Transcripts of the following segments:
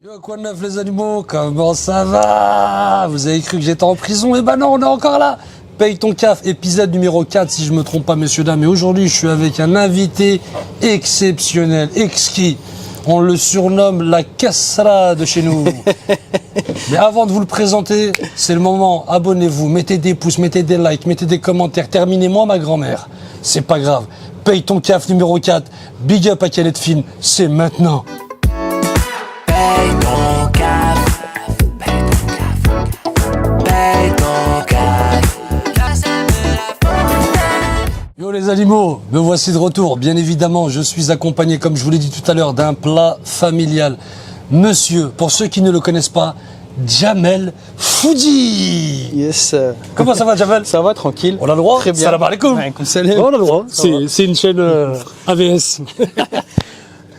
Yo, quoi de neuf les animaux? Comment ça va? Vous avez cru que j'étais en prison? Eh ben non, on est encore là. Paye ton CAF, épisode numéro 4 si je me trompe pas messieurs dames. Et aujourd'hui je suis avec un invité exceptionnel, exquis. On le surnomme la Kassra de chez nous. Mais avant de vous le présenter, c'est le moment. Abonnez-vous, mettez des pouces, mettez des likes, mettez des commentaires. Terminez-moi ma grand-mère. C'est pas grave. Paye ton CAF numéro 4. Big up à Khaled Film. C'est maintenant. Paye ton CAF, paye ton CAF, paye ton CAF. Yo les animaux, me voici de retour. Bien évidemment, je suis accompagné, comme je vous l'ai dit tout à l'heure, d'un plat familial. Monsieur, pour ceux qui ne le connaissent pas, Jamel Foodie. Yes. Comment ça va Jamel? Ça va, tranquille. On a le droit? Très bien. Salam alaikum. Alaikum salam. On a le droit. Ça va. C'est une chaîne AVS.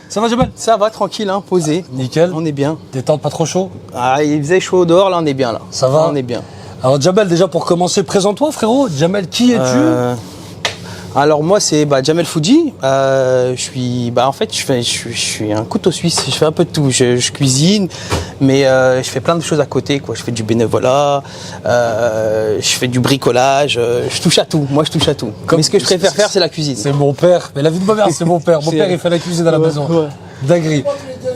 Ça va Jamel? Ça va, tranquille, hein, posé. Nickel. On est bien. Détente, pas trop chaud? Ah, il faisait chaud dehors, là on est bien là. Ça va? Là, on est bien. Alors Jamel, déjà pour commencer, présente-toi frérot. Jamel, qui es-tu? Alors moi c'est Jamel Foodie. Je suis en fait je suis un couteau suisse. Je fais un peu de tout. Je cuisine, mais je fais plein de choses à côté quoi. Je fais du bénévolat, je fais du bricolage. Je touche à tout. Moi je touche à tout. Mais ce que je préfère faire c'est la cuisine. C'est mon père. Mais la vie de ma mère, c'est mon père. Mon père, il fait la cuisine à la maison. Ouais. Dinguerie.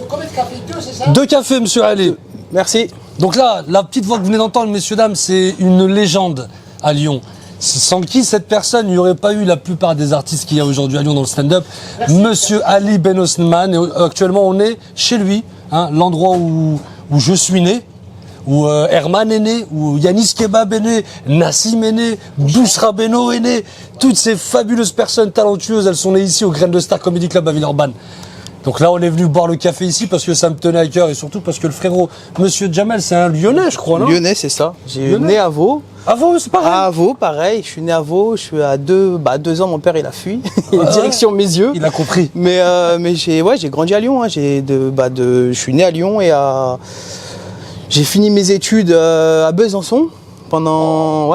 Combien de cafés? Deux, c'est ça? 2 cafés, monsieur Ali. Merci. Donc là, la petite voix que vous venez d'entendre, messieurs, dames, c'est une légende à Lyon. Sans qui cette personne, il n'y aurait pas eu la plupart des artistes qu'il y a aujourd'hui à Lyon dans le stand-up. Monsieur Ali Ben Osman. Et actuellement, on est chez lui, hein, l'endroit où je suis né, où Herman est né, où Yanis Kebab est né, Nassim est né, Boussra Beno est né. Toutes ces fabuleuses personnes talentueuses, elles sont nées ici au Grain de Star Comedy Club à Villeurbanne. Donc là, on est venu boire le café ici parce que ça me tenait à cœur et surtout parce que le frérot, monsieur Jamel, c'est un Lyonnais, je crois, non? Lyonnais, c'est ça. J'ai Lyonnais. né à Vaud. Ah vous, c'est pareil. À Vaud, pareil. Je suis né à Vaud. Je suis à 2 ans. Mon père, il a fui. Direction mes yeux. Il a compris. Mais j'ai grandi à Lyon. Hein. Je suis né à Lyon et j'ai fini mes études à Besançon. Pendant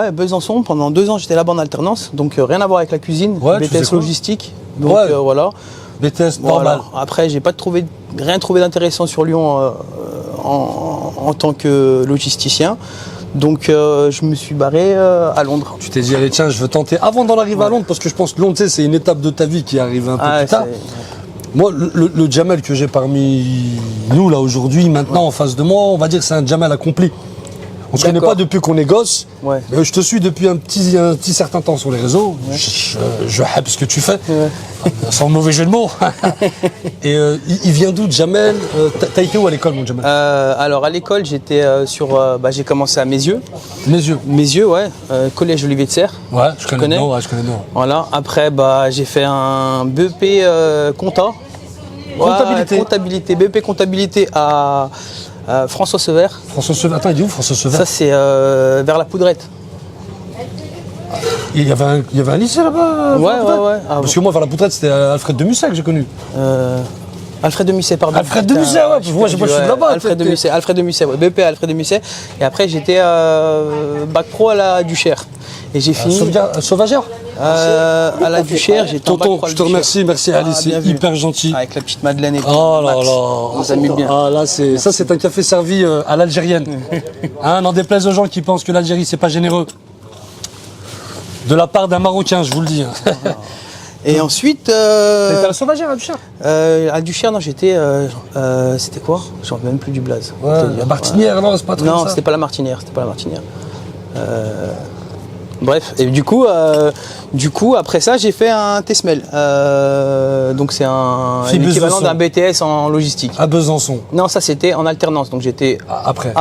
2 ans, j'étais là-bas en alternance. Donc rien à voir avec la cuisine. Ouais, tu faisais BTS quoi? logistique. Donc Ouais. voilà. BTS, Voilà. normal. Après, j'ai pas rien trouvé d'intéressant sur Lyon en tant que logisticien. Donc je me suis barré à Londres. Tu t'es dit, allez, tiens, je veux tenter. Avant d'en arriver à Londres, parce que je pense que Londres, tu sais, c'est une étape de ta vie qui arrive un peu plus tard. Moi, le Jamel que j'ai parmi nous, là, aujourd'hui, maintenant, en face de moi, on va dire que c'est un Jamel accompli. On se connaît pas depuis qu'on est gosse. Ouais. Mais je te suis depuis un petit certain temps sur les réseaux. Ouais. Je happe ce que tu fais, sans mauvais jeu de mots. Et il vient d'où, Jamel? T'as été où à l'école, mon Jamel? Alors à l'école, j'étais j'ai commencé à Mes Yeux. Mes yeux. Mes Yeux, ouais. Collège Olivier de Serres. Ouais, je connais. connais Non, ouais, je connais. Non. Voilà. Après, j'ai fait un BEP compta. Comptabilité. Ouais, comptabilité. BEP comptabilité à François Sever. François Sever. Attends, il est où François Sever? Ça c'est vers la Poudrette. Il y avait un lycée là-bas? Ouais. Ah, Parce que moi, vers la Poutrette, c'était Alfred de Musset que j'ai connu. Alfred de Musset, pardon. Alfred de Musset, ouais. Moi, je suis de là-bas. Alfred de Musset, ouais. BEP Alfred de Musset. Et après, j'étais bac pro à la Duchère. Et j'ai fini. Sauvagère? À la Duchère, j'étais en bac Tonton, pro à je la te Duchère. remercie, merci Ali, Ah, c'est bien vu. hyper gentil. Avec la petite Madeleine et tout. Oh là Max. là. On s'amuse bien. Ah là, ça c'est un café servi à l'algérienne. Hein, n'en déplaise aux gens qui pensent que l'Algérie c'est pas généreux. De la part d'un Marocain, je vous le dis. Et ensuite. T'étais à la Sauvagère à Duchère? À Duchère, non, j'étais. C'était quoi? J'en reviens même plus du blaze. Ouais, la Martinière, non, c'est pas très Non, ça. c'était pas la Martinière. Bref, et du coup, après ça, j'ai fait un TESMEL. Donc c'est l'équivalent d'un BTS en logistique. À Besançon. Non, ça c'était en alternance. Donc j'étais Après.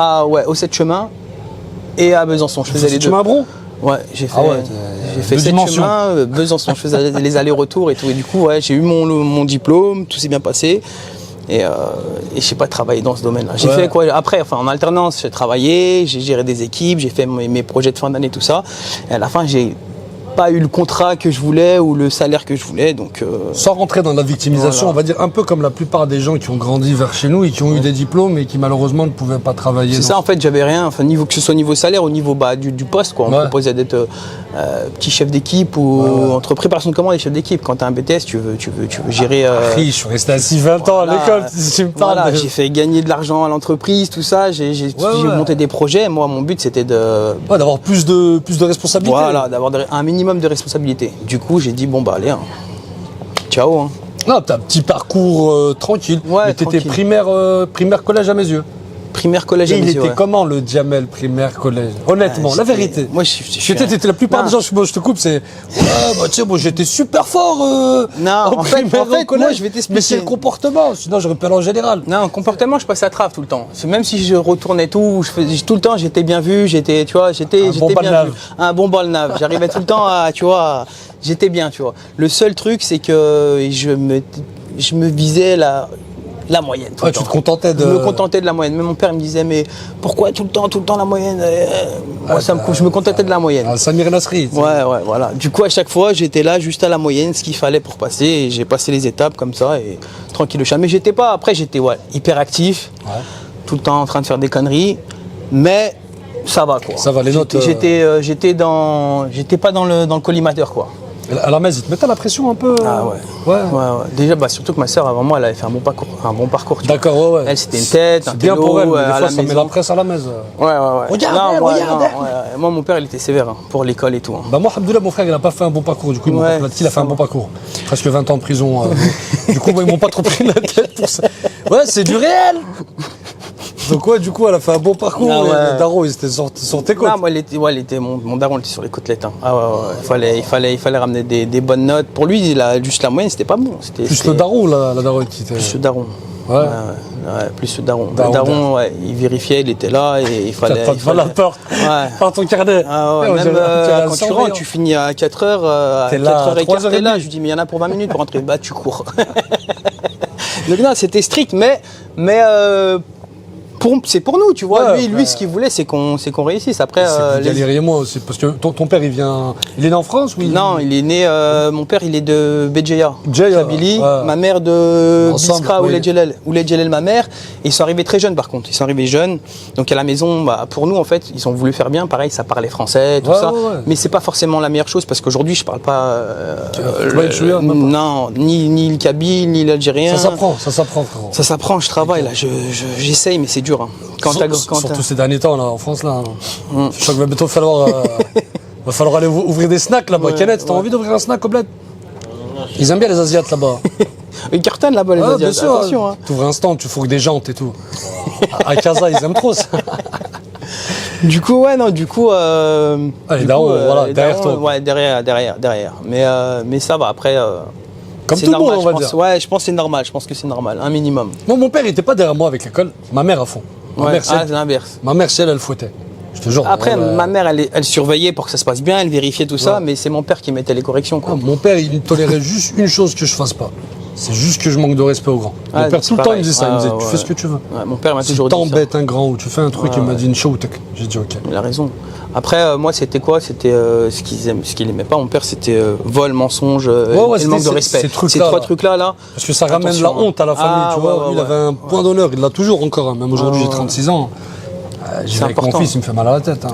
au 7 chemins et à Besançon. Je faisais les deux. Tu m'as un bron? Ouais, j'ai fait, deux 7 dimensions. chemins, Besançon. Je faisais les allers-retours et tout. Et du coup, ouais, j'ai eu mon diplôme, tout s'est bien passé. Et je sais pas travailler dans ce domaine-là. J'ai fait quoi après? Enfin, en alternance, j'ai travaillé, j'ai géré des équipes, j'ai fait mes projets de fin d'année, tout ça. Et à la fin, j'ai pas eu le contrat que je voulais ou le salaire que je voulais. Donc, sans rentrer dans la victimisation, voilà. on va dire un peu comme la plupart des gens qui ont grandi vers chez nous et qui ont eu des diplômes et qui malheureusement ne pouvaient pas travailler. c'est ça, en fait, j'avais rien. Enfin, que ce soit au niveau salaire, au niveau du poste, quoi. On me proposait d'être petit chef d'équipe ou entre préparation de commande et chef d'équipe. Quand tu as un BTS, tu veux gérer. Je suis resté assis 20 ans à l'école, si tu me parles. Voilà, j'ai fait gagner de l'argent à l'entreprise, tout ça. J'ai monté des projets. Moi, mon but, c'était d'avoir plus de responsabilités. Voilà, d'avoir un minimum de responsabilité. Du coup, j'ai dit, bon, bah, allez, hein. Ciao. Hein. Non, t'as un petit parcours tranquille. Ouais, mais t'étais primaire, collège à mes yeux. Primaire, collège, et il était comment le Djamel primaire, collège? Honnêtement, la vérité. Moi, la plupart des gens, je te coupe, c'est tu sais, moi j'étais super fort. Non, en fait, moi, je vais t'expliquer. Mais c'est le comportement, sinon j'aurais pas en général. Non, comportement, je passais à travers tout le temps. Même si je retournais tout, je faisais tout le temps, j'étais bien vu, j'étais bien vu. Un bon balnave. J'arrivais tout le temps à, tu vois, j'étais bien, tu vois. Le seul truc, c'est que je me visais la moyenne. Tu te contentais de... Je me contentais de la moyenne. Même mon père me disait, mais pourquoi tout le temps la moyenne? Moi, je me contentais de la moyenne. Samir Nasri. Ouais, voilà. Du coup, à chaque fois, j'étais là juste à la moyenne, ce qu'il fallait pour passer. Et j'ai passé les étapes comme ça et tranquille. Mais j'étais hyper actif, tout le temps en train de faire des conneries. Mais ça va, quoi. Ça va, les notes... J'étais pas dans le collimateur, quoi. À la messe, ils te mettaient la pression un peu. Ah ouais. Déjà, surtout que ma soeur, avant moi, elle avait fait un bon parcours. D'accord, ouais. Elle, c'était une tête, c'est bien pour elle, mais des fois, ça met la presse à la messe. Ouais. Regardez. Moi, mon père, il était sévère pour l'école et tout. Hein. Bah moi, Abdullah, mon frère, il n'a pas fait un bon parcours. Du coup, il a fait un bon parcours. Presque 20 ans de prison. Du coup, moi, ils m'ont pas trop pris la tête pour ça. Ouais, c'est du réel. Donc du coup, elle a fait un bon parcours. Daro, il était sur tes côtes. Non, moi, mon daron, il était sur les côtelettes. Hein. Il fallait ramener des bonnes notes. Pour lui, juste la moyenne, c'était pas bon. Plus le daron, la daronne qui était... Plus le daron. Ouais. Plus le daron. Le daron, il vérifiait, il était là et il fallait... Pas la peur. Par ton carnet. Même quand tu rentres, tu finis à 4h, à 4h15, t'es là. Je lui dis, mais il y en a pour 20 minutes pour rentrer. Bah, tu cours. Donc non, c'était strict, mais c'est pour nous, tu vois. Lui, ce qu'il voulait, c'est qu'on réussisse. Après, galériez moi aussi, parce que ton père, il est né en France ou Non, il est né. Mon père, il est de Béjaïa, Kabylie. Ma mère de Biskra ou les Djelel, ma mère. Et ils sont arrivés très jeunes, par contre. Ils sont arrivés jeunes. Donc à la maison, pour nous, en fait, ils ont voulu faire bien. Pareil, ça parlait français, tout ça. Mais c'est pas forcément la meilleure chose parce qu'aujourd'hui, je parle pas. Non, ni le Kabyle, ni l'Algérien. Ça s'apprend, frérot. Ça s'apprend. Je travaille là. J'essaye, mais c'est dur. Hein. Surtout ces derniers temps là, en France là. Je crois qu'il va bientôt falloir aller ouvrir des snacks là-bas. Kenneth, t'as envie d'ouvrir un snack au bled? Ils aiment bien les Asiates là-bas. Ils cartonnent là-bas les Asiates. Bien sûr, attention. Hein. Tu ouvres un stand, tu fourgues des jantes et tout. À Casa, ils aiment trop ça. Du coup, derrière toi. Ouais, derrière. Mais ça va, après... Comme tout le monde, on va dire. Ouais, je pense que c'est normal. Je pense que c'est normal, un minimum. Moi, mon père, il était pas derrière moi avec l'école. Ma mère à fond. C'est l'inverse. Ma mère, elle fouettait. Je te jure. Après, ma mère, elle surveillait pour que ça se passe bien, elle vérifiait tout ça, mais c'est mon père qui mettait les corrections. Quoi. Mon père, il tolérait juste une chose que je fasse pas. C'est juste que je manque de respect aux grands. Mon père, tout le temps, il me disait ça. Il me disait, tu fais ce que tu veux. Ouais, mon père m'a toujours dit ça. Si t'embêtes un grand ou tu fais un truc, il m'a dit une chose. J'ai dit ok. Il a raison. Après, moi, c'était quoi? C'était ce qu'il aimait pas. Mon père, c'était vol, mensonge, et manque de respect. Ces trois trucs-là. Parce que ça ramène la honte à la famille, tu vois. Il avait un point d'honneur. Il l'a toujours encore. Même aujourd'hui, j'ai 36 ans. J'y vais avec mon fils, il me fait mal à la tête.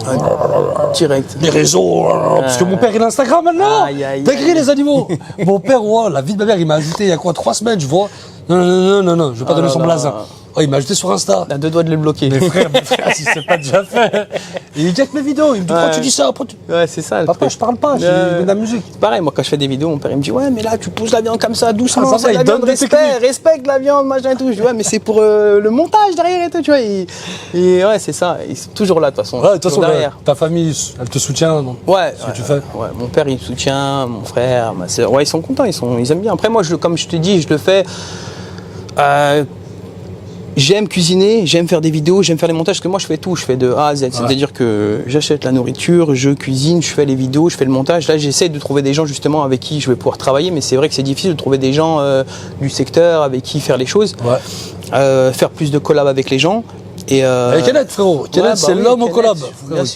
Direct. Les réseaux. Parce que mon père, il a Instagram maintenant. T'as gris les animaux. Mon père, la vie de ma mère, il m'a ajouté il y a 3 semaines, je vois. Non, je vais pas donner son blason. Oh, il m'a ajouté sur Insta. Il a 2 doigts de le bloquer. Mes frères, si c'est pas déjà fait. Et il check mes vidéos. Il me dit, pourquoi tu dis ça? Ouais, c'est ça. Papa, je parle pas, j'ai de la musique. Pareil, moi, quand je fais des vidéos, mon père, il me dit, ouais, mais là, tu pousses la viande comme ça, doucement. Ça va, il donne des techniques. Respecte la viande, machin et tout. Je dis, ouais, mais c'est pour le montage derrière et tout, tu vois. Et ouais, c'est ça. Ils sont toujours là, de toute façon. Ouais, de toute façon, ta famille, elle te soutient, non? Ouais. Ce que tu fais. Ouais, mon père, il me soutient, mon frère, ma sœur. Ouais, ils sont contents, ils aiment bien. Après, moi, comme je te dis, je le fais. J'aime cuisiner, j'aime faire des vidéos, j'aime faire les montages, parce que moi je fais tout, je fais de A à Z. C'est-à-dire que j'achète la nourriture, je cuisine, je fais les vidéos, je fais le montage. Là j'essaie de trouver des gens justement avec qui je vais pouvoir travailler, mais c'est vrai que c'est difficile de trouver des gens du secteur avec qui faire les choses, faire plus de collab avec les gens. Et Kenneth, frérot, Kenneth, c'est l'homme au collab.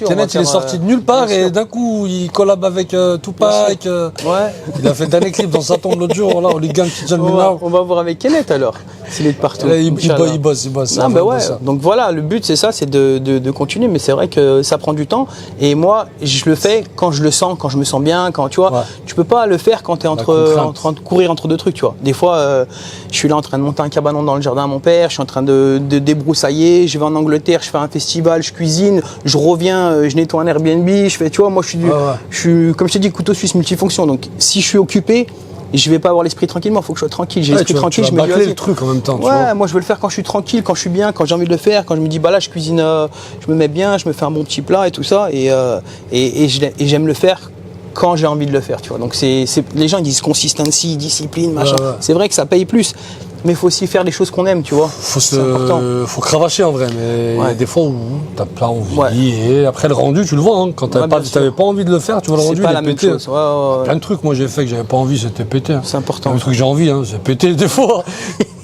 Kenneth, il est sorti de nulle part et d'un coup, il collab avec Tupac. Il a fait un clip dans sa tombe l'autre jour, là, Hooligan Kitchen Now. On va voir avec Kenneth alors. C'est de partout. Là, il Inch'Allah. bosse. Non, on bah va ouais. de ça. Donc voilà, le but c'est ça, c'est de continuer. Mais c'est vrai que ça prend du temps. Et moi, je le fais quand je le sens, quand je me sens bien, quand tu vois. Ouais. Tu peux pas le faire quand tu es en contrainte. train de courir entre deux trucs, tu vois. Des fois, je suis là en train de monter un cabanon dans le jardin à mon père, je suis en train de débroussailler, je vais en Angleterre, je fais un festival, je cuisine, je reviens, je nettoie un Airbnb, je fais, tu vois, moi je suis, comme je t'ai dit, couteau suisse multifonction. Donc si je suis occupé, je vais pas avoir l'esprit tranquillement, il faut que je sois tranquille. J'ai l'esprit tranquille, je me dis bâcler vas-y. le truc en même temps. tu Ouais, vois. moi je veux le faire quand je suis tranquille, quand je suis bien, quand j'ai envie de le faire, quand je me dis bah là je cuisine, je me mets bien, je me fais un bon petit plat et tout ça, et j'aime le faire quand j'ai envie de le faire, tu vois. Donc les gens ils disent consistency, discipline, machin. Ouais. C'est vrai que ça paye plus, mais il faut aussi faire les choses qu'on aime, tu vois. C'est important. Faut cravacher en vrai, mais il y a Ouais. des fois où t'as pas envie. Ouais. Et après le rendu, tu le vois. Hein, quand Ouais, bien sûr. t'avais pas envie de le faire, tu vois le C'est rendu, pas il est la même pété. chose. Ouais. Plein de trucs, moi j'ai fait que j'avais pas envie, c'était pété. Hein. C'est important. Le truc que j'ai envie, hein, c'est pété des fois.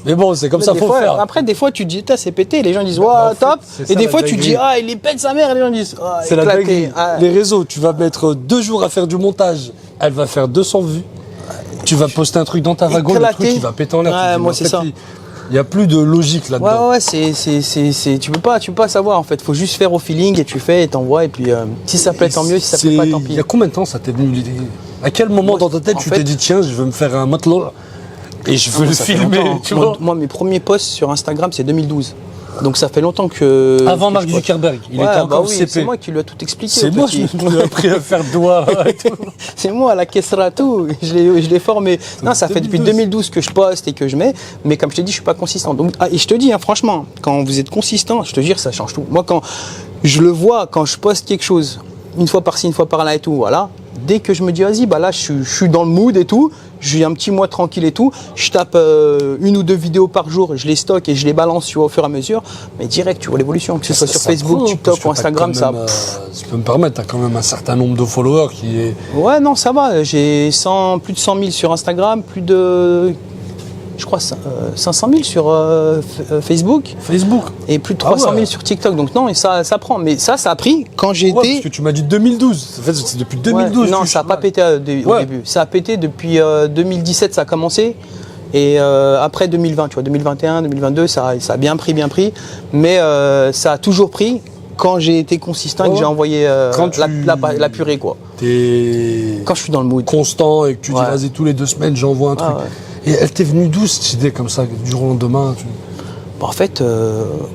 Mais bon, c'est comme Mais ça, des faut fois, faire. Après, des fois, tu te dis, putain, c'est pété. Les gens disent, ouais, en fait, top. c'est Et ça, des la fois, tu te dis, dinguerie. ah, il est pète sa mère. Et les gens disent, ah, C'est la éclaté. dinguerie. Ah. Les réseaux, tu vas mettre 2 jours à faire du montage, elle va faire 200 vues. Tu vas poster un truc dans ta wagon, le Éclaté. truc il va péter en l'air. Ouais, Tu te dis, moi, mais en c'est fait, ça. Il n'y a plus de logique là-dedans. Ouais, tu peux pas savoir en fait. Faut juste faire au feeling et tu fais et t'envoies. Et puis, si ça plaît, tant mieux. Si ça plaît pas, tant Il pis. y a combien de temps ça t'est venu l'idée? À quel moment dans ta tête en tu fait- t'es dit tiens, je veux me faire un matelot et je veux le Ça fait filmer, longtemps. tu Moi, vois? moi, mes premiers posts sur Instagram, c'est 2012. Donc ça fait longtemps que. Avant que Mark je poste. Zuckerberg, il Ouais, était bah encore oui, CP. c'est moi qui lui ai tout expliqué. C'est au moi petit. qui lui ai appris à faire doigt et tout. C'est moi, la caissera tout. Je l'ai formé. Non, ça fait depuis 2012 que je poste et que je mets. Mais comme je te dis, je suis pas consistant. Donc, et je te dis, hein, franchement, quand vous êtes consistant, je te jure, ça change tout. Moi, quand je le vois, quand je poste quelque chose, une fois par-ci, une fois par-là et tout, voilà. Dès que je me dis, vas-y, bah là, je suis dans le mood et tout. J'ai un petit mois tranquille et tout. Je tape 1 ou 2 vidéos par jour, je les stocke et je les balance, tu vois, au fur et à mesure. Mais direct, tu vois l'évolution. Que ce soit sur Ça Facebook, prend, TikTok parce que ou Instagram, t'as ça. quand même, tu peux me permettre, t'as quand même un certain nombre de followers qui est. Ouais, non, ça va. J'ai plus de 100 000 sur Instagram, plus de, je crois, 500 000 sur Facebook Facebook. et plus de 300 000 ouais. sur TikTok. Donc non, et ça prend. Mais ça a pris quand Ouais, j'étais. parce que tu m'as dit 2012. En fait, c'est depuis 2012. non, que ça n'a je- pas pété au Ouais. début. Ça a pété depuis 2017, ça a commencé. Et après 2020, tu vois, 2021, 2022, ça a bien pris. Mais ça a toujours pris quand j'ai été consistant et que Ouais. j'ai envoyé Quand tu- la purée, quoi. T'es Quand je suis dans le mood. constant et que tu dis Ouais. vas-y tous les 2 semaines j'envoie un truc. ouais. Et elle t'est venue d'où cette idée comme ça, du jour au lendemain En fait,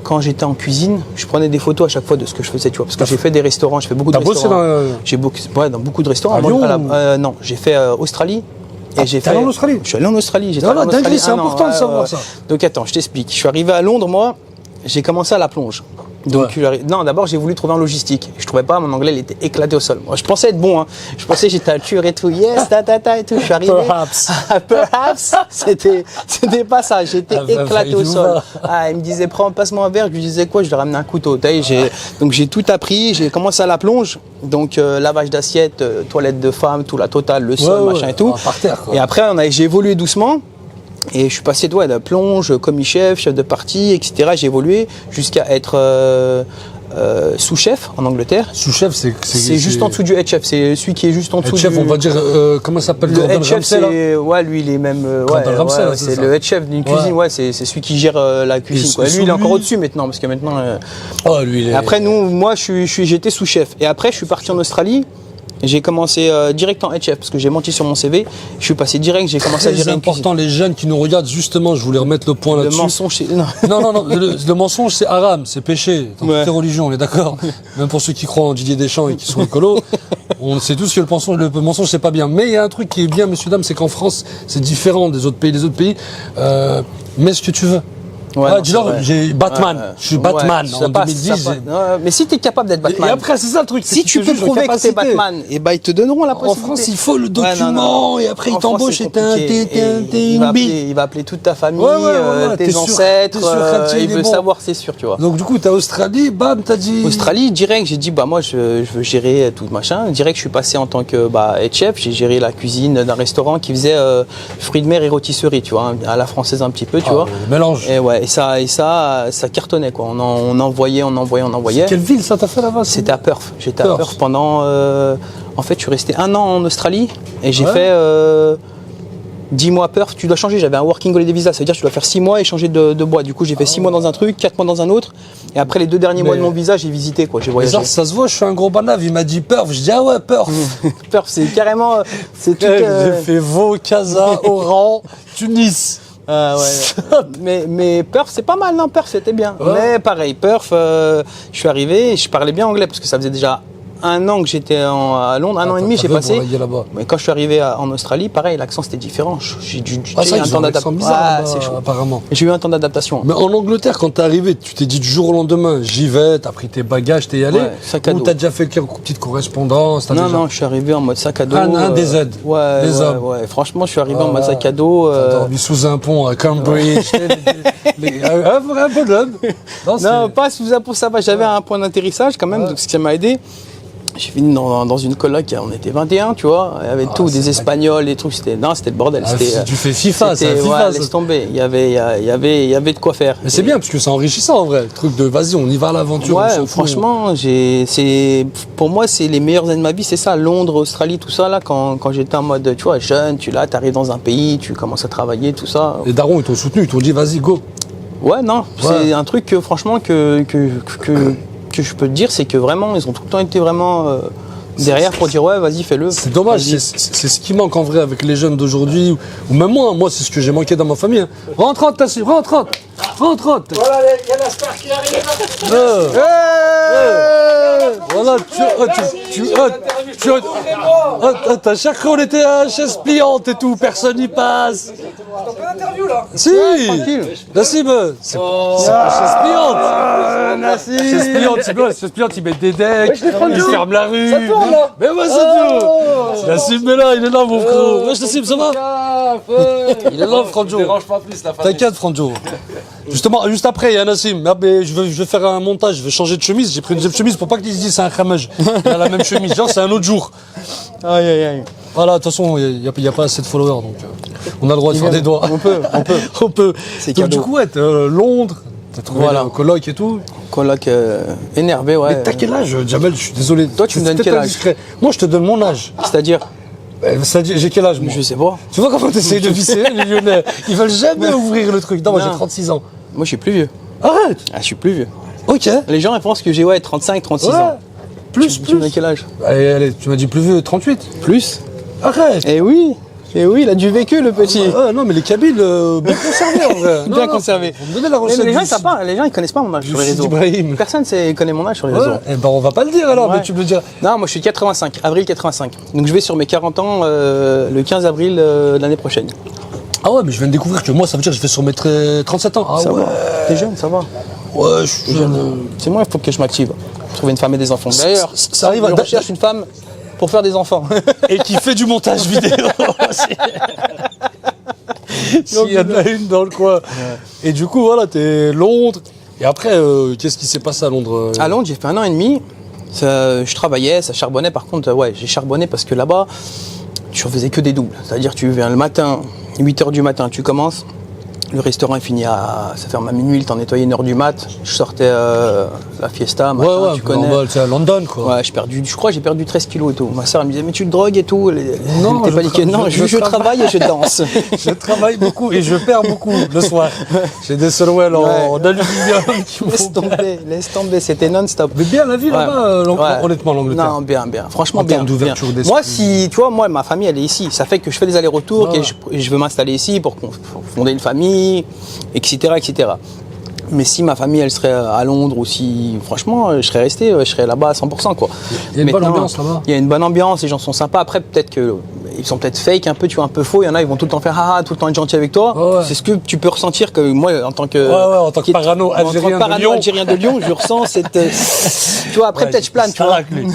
quand j'étais en cuisine, je prenais des photos à chaque fois de ce que je faisais, tu vois, parce que j'ai fait des restaurants, je fais beaucoup de T'as bossé restaurants. dans. J'ai dans beaucoup de restaurants. À Moi, Lyon non, j'ai fait Australie. Et j'ai t'es allé en Australie? Je suis allé en Australie. J'ai Ah, travaillé en dinguerie, Australie c'est 1 an, important de savoir ça. Donc attends, je t'explique. Je suis arrivé à Londres, moi, j'ai commencé à la plonge. Donc, non, d'abord j'ai voulu trouver en logistique. Je trouvais pas, mon anglais il était éclaté au sol. Moi, je pensais être bon, hein. Je pensais que j'étais à tuer et tout, yes, et tout. Je suis arrivé. Perhaps. Perhaps. C'était pas ça. J'étais Ah, bah, éclaté au il nous sol. va. Ah, il me disait, passe-moi un verre. Je lui disais quoi? Je lui ramenais un couteau. Donc j'ai tout appris. J'ai commencé à la plonge. Donc lavage d'assiettes, toilette de femme, tout la totale, le sol, Ouais, machin ouais. et tout. Ah, par terre, quoi. Et après, j'ai évolué doucement. Et je suis passé de plonge, commis-chef, chef de partie, etc. J'ai évolué jusqu'à être sous-chef en Angleterre. Sous-chef, C'est juste en dessous du head chef. C'est celui qui est juste en dessous Head chef, du... on va dire, comment ça s'appelle Le Gordon head chef, Ramsay, là c'est... Ouais, lui, il est même... Gordon Ramsay, là, c'est c'est ça. le head chef d'une cuisine. Ouais, c'est celui qui gère la cuisine. Quoi. sous Lui, il est encore lui- au-dessus maintenant, parce que maintenant... Oh, lui, il est. Après, moi, j'étais sous-chef. Et après, je suis parti en Australie. J'ai commencé direct en head chef, parce que j'ai menti sur mon CV. Je suis passé direct, j'ai commencé à Très gérer une cuisine. important, les jeunes qui nous regardent, justement, je voulais remettre le point Le là-dessus. mensonge, c'est... Non. Non, le mensonge, c'est haram, c'est péché. Dans Ouais. toutes les religions, on est d'accord. Même pour ceux qui croient en Didier Deschamps et qui sont écolos, on sait tous que le mensonge, c'est pas bien. Mais il y a un truc qui est bien, messieurs, dames, c'est qu'en France, c'est différent des autres pays. Les autres pays, mets ce que tu veux. Ouais, Ah, non, dis-leur, c'est vrai. j'ai Batman. Ouais, Je suis Batman ça en passe, 2010. ça passe. Ouais, mais si tu es capable d'être Et Batman, après, c'est ça le truc. c'est si qu'ils tu te peux jugent en prouver que tu es capacité. Batman, et ben ils te donneront la En possibilité. France, il faut le Ouais, non, document non. et après, En il t'embauche France, et t'es compliqué. Et une bille. il va appeler toute ta famille, Ouais, ouais, tes t'es sûr- ancêtres, t'es sûr qu'Alti, il il est veut bon. savoir, c'est sûr, tu vois. Donc, du coup, t'as Australie, bam, t'as dit. Australie, direct, j'ai dit, bah moi, je veux gérer tout machin. Direct, je suis passé en tant que head chef. J'ai géré la cuisine d'un restaurant qui faisait fruits de mer et rôtisserie, tu vois, hein, à la française un petit peu, tu Ah, vois. le mélange. Et ouais, et ça cartonnait, quoi. On envoyait. Quelle ville ça t'a fait là-bas c'est- C'était à Perth. J'étais à Perth. Perth pendant. En fait, je suis resté 1 an en Australie et j'ai Ouais. fait 10 mois Perth, tu dois changer. J'avais un working holiday visa, ça veut dire que tu dois faire 6 mois et changer de boîte. Du coup, j'ai fait 6 mois dans un truc, 4 mois dans un autre. Et après les 2 derniers mois de mon visa, j'ai visité, quoi. J'ai voyagé. Genre, ça se voit, je suis un gros banave. Il m'a dit Perth. Je dis, ah ouais, Perth. Perth, c'est carrément. C'est tout. J'ai fait Vaud, Casa, Oran, Tunis. Ah ouais. mais Perth, c'est pas mal, non? Perth, c'était bien. Ouais. Mais pareil, Perth, je suis arrivé et je parlais bien anglais parce que ça faisait déjà 1 an que j'étais à Londres, 1 an et demi j'ai passé. Mais quand je suis arrivé en Australie, pareil, l'accent c'était différent. J'ai eu un temps d'adaptation. C'est chaud. Apparemment. J'ai eu un temps d'adaptation. Mais en Angleterre, quand t'es arrivé, tu t'es dit du jour au lendemain, j'y vais, t'as pris tes bagages, t'es y allé. Ouais, sac à ou dos. t'as déjà fait quelques petites correspondances? Non, je suis arrivé en mode sac à dos. Un des aides. Ouais, des hommes. ouais. Franchement, je suis arrivé en mode sac à dos. T'as dormi sous un pont à Cambridge. Un vrai bonhomme. Non, pas sous un pont, ça va. J'avais un point d'atterrissage quand même, donc ce qui m'a aidé. J'ai fini dans une coloc, on était 21, tu vois, il y avait tout, des Espagnols, des trucs, c'était le bordel. Tu fais FIFA, c'est FIFA. Ouais, laisse tomber, il y avait de quoi faire. Mais c'est bien, parce que c'est enrichissant en vrai, le truc de vas-y, on y va à l'aventure. Ouais, franchement, pour moi, c'est les meilleures années de ma vie, c'est ça, Londres, Australie, tout ça, là, quand j'étais en mode, tu vois, jeune, tu arrives dans un pays, tu commences à travailler, tout ça. Les darons, ils t'ont soutenu, ils t'ont dit vas-y, go. Ouais, non, c'est un truc que, franchement, que je peux te dire, c'est que vraiment, ils ont tout le temps été vraiment derrière pour dire ouais, vas-y, fais-le. C'est dommage, c'est ce qui manque en vrai avec les jeunes d'aujourd'hui, ou même moi, c'est ce que j'ai manqué dans ma famille. Rentre, Tassim, rentre. Voilà, il y a la star qui arrive. Voilà, t'as chaque fois on était à chaise pliante et tout, personne n'y passe. T'as pas d'interview là. Si, Nassim, c'est pas chaise pliante. Chaise pliante, ils mettent des decks, ils ferment la rue. Ça tourne là. Mais ouais, ça tourne. Nassim est là, il est là, mon frère. Wesh, Nassim, ça va? Il est là, Franjo. Dérange pas plus la famille. T'inquiète, Franjo. Justement, juste après, il y a Nassim. Ah, mais je vais faire un montage, je vais changer de chemise. J'ai pris une deuxième chemise pour pas qu'ils se disent c'est un cramage. Il a la même chemise, genre c'est un autre jour. Aïe, aïe, aïe. Voilà, de toute façon, il n'y a pas assez de followers, donc on a le droit de faire des doigts. On peut. C'est Donc, cadeau. du coup, ouais, Londres, t'as trouvé un coloc et tout. Coloc énervé, ouais. Mais t'as quel âge, Jamel? Je suis désolé. Toi, tu me C'est donnes peut-être quel âge? indiscret. Moi, je te donne mon âge. C'est-à-dire, C'est-à-dire, j'ai quel âge, moi? je sais pas. Tu vois comment t'essayes de visser, les Lyonnais? Ils veulent jamais ouvrir le truc. Non, moi, j'ai 36 ans. Moi, je suis plus vieux. Arrête! Ah, je suis plus vieux. Ok. Les gens, ils pensent que j'ai 35, 36 Ouais. ans. Plus. Tu me donnes quel âge? Allez, tu m'as dit plus vieux, 38. Plus. Arrête! Eh oui, il a du vécu, le petit. Non, mais les Kabyles, bien conservés en vrai. Bien conservé. Faut me donner la Mais recette. les gens, du- ils savent pas, les gens, ils connaissent pas mon âge sur les Sid réseaux. Ibrahim. Personne connaît mon âge sur les Ouais, réseaux. eh ben on va pas le dire alors, Ouais. mais tu me le diras. Non, moi je suis 85, avril 85. Donc je vais sur mes 40 ans le 15 avril de l'année prochaine. Ah ouais, mais je viens de découvrir que moi, ça veut dire que je vais sur mes 37 ans. Ah Ça ouais. va. T'es jeune, ça va. Ouais, je suis jeune. C'est moi, il faut que je m'active. Trouver une femme et des enfants. D'ailleurs, ça arrive je à- recherche une femme pour faire des enfants. Et qui fait du montage vidéo aussi. S'il y en a une dans le coin. Et du coup, voilà, t'es Londres. Et après, qu'est-ce qui s'est passé à Londres? À Londres, j'ai fait 1 an et demi. Je travaillais, ça charbonnait. Par contre, ouais, j'ai charbonné parce que là-bas, tu faisais que des doubles. C'est-à-dire, tu viens le matin, 8h du matin, tu commences. Le restaurant est fini ça ferme à minuit, le temps de nettoyer 1h du mat. Je sortais la fiesta, machin, Ouais, tu connais. normal, c'est à London, quoi. Ouais, je crois que j'ai perdu 13 kilos et tout. Ma soeur elle me disait, mais tu te drogues et tout. Non, Elle était paniquée. Non, je travaille et je danse. Je travaille beaucoup et je perds beaucoup le soir. J'ai des Solwell en aluminium qui me font Laisse tomber, c'était non-stop. Mais bien la vie là-bas, Ouais. honnêtement, l'Angleterre. Non, bien. Franchement, En bien. termes d'ouverture bien. d'esprit. Moi, tu vois, ma famille, elle est ici. Ça fait que je fais des allers-retours, Ouais. que je veux m'installer ici pour fonder une famille, etc., etc. Mais si ma famille, elle serait à Londres ou si, franchement, je serais resté, je serais là-bas à 100%, quoi. Il y a une bonne Maintenant, ambiance là-bas. Il y a une bonne ambiance, les gens sont sympas. Après, peut-être que ils sont peut-être fake un peu, tu vois, un peu faux. Il y en a, ils vont tout le temps faire haha, tout le temps être gentils avec toi. Ouais, ouais. C'est ce que tu peux ressentir que moi, en tant que En tant que parano algérien de Lyon. je ressens cette. Tu vois, après Ouais, peut-être je plane, tu vois. Starac, lui.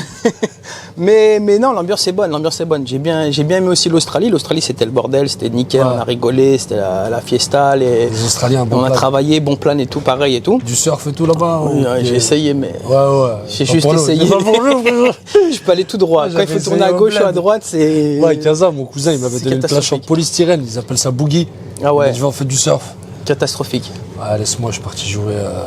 mais non, l'ambiance est bonne, J'ai bien aimé aussi l'Australie. L'Australie, c'était le bordel, c'était nickel, Ouais. on a rigolé, c'était la fiesta, Les Australiens, bon on a plan. travaillé, bon plan et tout, pareil et tout. Du surf et tout là-bas. Oui, ouais, j'ai essayé, mais Ouais. j'ai Pas juste pour nous. essayé. C'est pas pour nous, frérot. je peux aller tout droit. Quand il J'avais faut tourner à essayé au gauche ou à bled. droite, c'est. Ouais, Kaza, mon cousin, il m'avait C'est donné une planche en catastrophique. polystyrène, ils appellent ça boogie. Ah ouais. Il dit, je vais en faire du surf. catastrophique. Ah, laisse-moi, je suis parti jouer à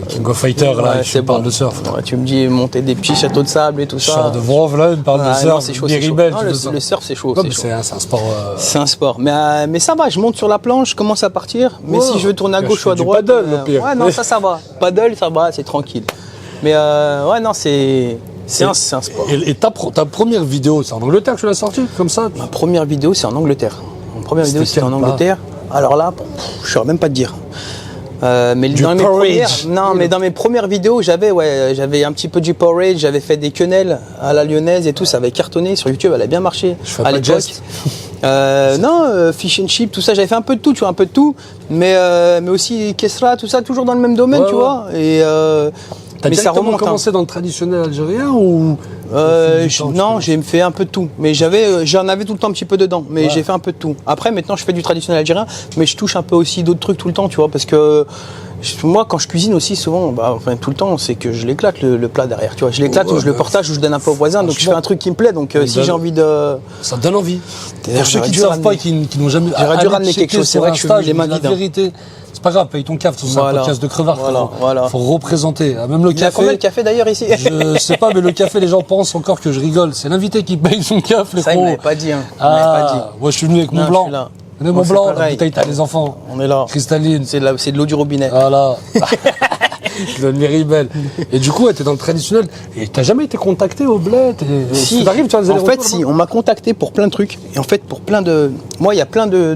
King of Fighter, là, Ouais, et je parle de surf. Ouais, tu me dis monter des petits châteaux de sable et tout ça. Chant de Vrov, là, il me parle de Ouais, surf, non, c'est chaud, c'est chaud. Miribel, Non, tout le, ça. le surf, c'est chaud. Ouais, c'est mais chaud. c'est un sport. C'est un sport. Mais ça va, je monte sur la planche, je commence à partir. Mais Ouais. si je veux tourner à Je gauche fais ou à du droite. paddle, au pire. Ouais, non, ça va. Paddle, ça va, c'est tranquille. Mais ouais, non, c'est un sport. Et ta première vidéo, c'est en Angleterre que tu l'as sortie, comme ça Ma première vidéo, c'est en Angleterre. Mon première vidéo, C'était c'était en quel plat Angleterre. Alors là, je ne saurais même pas te dire. Mais Du dans mes porridge. mais dans mes premières vidéos, j'avais un petit peu du porridge, j'avais fait des quenelles à la lyonnaise et tout, ça avait cartonné sur YouTube, elle a bien marché Je fais à pas de l'époque. geste. Non, fish and chip, tout ça, j'avais fait un peu de tout, tu vois, un peu de tout, mais aussi Kesra, tout ça, toujours dans le même domaine, Ouais, tu ouais. vois. Et T'as mais ça directement remonte. commencé dans le traditionnel algérien ou Non, j'ai fait un peu de tout, mais j'en avais tout le temps un petit peu dedans, mais Ouais. j'ai fait un peu de tout. Après, maintenant, je fais du traditionnel algérien, mais je touche un peu aussi d'autres trucs tout le temps, tu vois, parce que moi, quand je cuisine aussi, souvent, tout le temps, c'est que je l'éclate le plat derrière, tu vois, je l'éclate ou je le partage ou je donne un peu au voisin, donc je fais un truc qui me plaît, donc si j'ai envie de... Ça te donne envie. D'ailleurs, Pour ceux j'aurais qui ne dû savent ramener- pas, qui n'ont jamais. J'aurais dû allez ramener quelque checker chose, c'est sur vrai que je suis Insta, venu les mains la vides, hein. vérité. C'est pas grave, paye ton caf, c'est un Voilà. podcast de crevard. Voilà. Faut représenter. Ah, même le Il y a combien de café. café d'ailleurs ici? Je sais pas, mais le café, les gens pensent encore que je rigole. C'est l'invité qui paye son caf, les Ça, il gros. m'avait pas dit, hein. Il m'avait pas dit. Moi, je suis venu avec mon Non, blanc. je suis là. Venez, Moi, mon c'est blanc, la pareil. bouteille, t'as les enfants. On est là. Cristalline. C'est de l'eau du robinet. Voilà. Je donne les ribelles. Et du coup, ouais, t'es dans le traditionnel. Et t'as jamais été contacté au bled Si, t'arrives, tu as des en fait, allers-retours, si, là-bas on m'a contacté pour plein de trucs. Et en fait, pour plein de. Moi, il y a plein de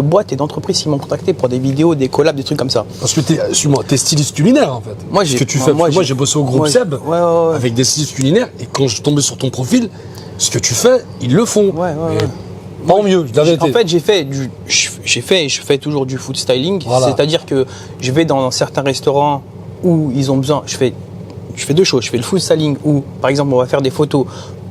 boîtes et d'entreprises qui m'ont contacté pour des vidéos, des collabs, des trucs comme ça. Parce que t'es styliste culinaire, en fait. Moi, Ce que tu fais. moi, Moi, j'ai bossé au groupe moi, Seb ouais. avec des stylistes culinaires. Et quand je suis tombé sur ton profil, ce que tu fais, ils le font. Ouais. Et tant mieux, la vérité. En fait, je fais toujours du food styling. Voilà. C'est-à-dire que je vais dans certains restaurants où ils ont besoin. Je fais deux choses. Je fais le food styling où, par exemple, on va faire des photos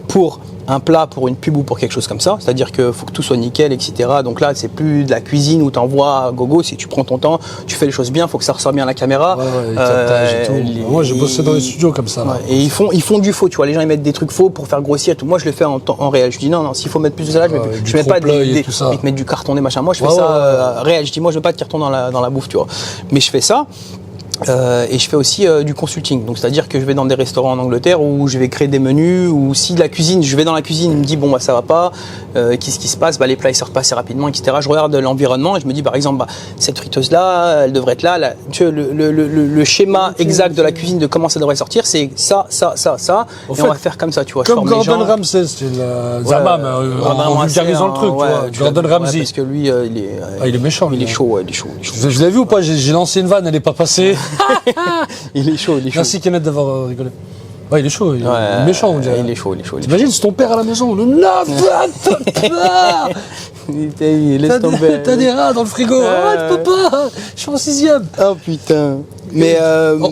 pour un plat, pour une pub ou pour quelque chose comme ça. C'est-à-dire qu'il faut que tout soit nickel, etc. Donc là, c'est plus de la cuisine où tu envoies gogo. Si tu prends ton temps, tu fais les choses bien, il faut que ça ressort bien à la caméra. Ouais, les captages et tout. Moi, j'ai bossé dans les studios comme ça. là. Ouais, et ils font du faux, tu vois. Les gens ils mettent des trucs faux pour faire grossir et tout. Moi, je le fais en réel. Je dis non, s'il faut mettre plus de salade, Ouais, je mets pas trompe-l'œil et tout ça. ils te mettent du carton, des machins. Moi, je fais Ouais, ça réel. Je dis moi, je veux pas de carton dans la bouffe, tu vois. Mais je fais ça. Et je fais aussi du consulting, donc c'est-à-dire que je vais dans des restaurants en Angleterre où je vais créer des menus, ou si la cuisine, je vais dans la cuisine, il me dit bon bah ça va pas, qu'est-ce qui se passe, bah les plats ils sortent pas assez rapidement, etc. Je regarde l'environnement et je me dis par exemple bah, cette friteuse là, elle devrait être là, tu vois, le schéma exact de la cuisine de comment ça devrait sortir, c'est ça, En et fait, on va faire comme ça, tu vois. Je Comme forme les Gordon gens. Ramsay, c'est le Zamam, en Ramsay, vulgarisant le truc, ouais, tu vois. Gordon Ramsay. parce que lui, Il est méchant, il lui, est hein. chaud, ouais, il est chaud. Je l'ai vu ou pas? J'ai lancé une vanne, elle n'est pas passée. Il est chaud. Merci Kenneth d'avoir rigolé. Ouais, il est chaud, il est Ouais, méchant, on dirait. il est chaud. T'imagines, c'est ton père à la maison, le papa. Laisse tomber. T'as des rats dans le frigo. Arrête, papa, je suis en 6ème. Oh putain. Mais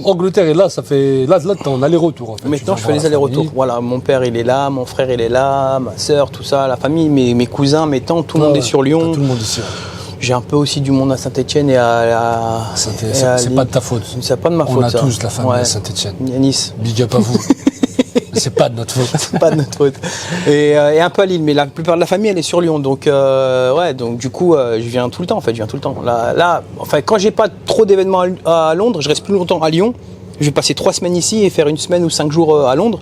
Angleterre, et là, ça fait. Là, t'es en aller-retour, en fait. maintenant, Tu je vas fais voir les la allers-retours. famille. Voilà, mon père, il est là, mon frère, il est là, ma sœur, tout ça, la famille, mes cousins, mes tantes, tout le monde Ouais, est sur t'as Lyon. Tout le monde ici. Ouais. J'ai un peu aussi du monde à Saint-Etienne et à C'est pas de ta faute. C'est pas de ma faute. On a ça. tous la famille Ouais. à Saint-Etienne. Il y a Nice. Big up à vous. C'est pas de notre faute. C'est pas de notre faute. Et un peu à Lille, mais la plupart de la famille, elle est sur Lyon. Donc, donc du coup, je viens tout le temps, en fait. Je viens tout le temps. Là, enfin, quand j'ai pas trop d'événements à Londres, je reste plus longtemps à Lyon. Je vais passer 3 semaines ici et faire 1 semaine ou 5 jours à Londres.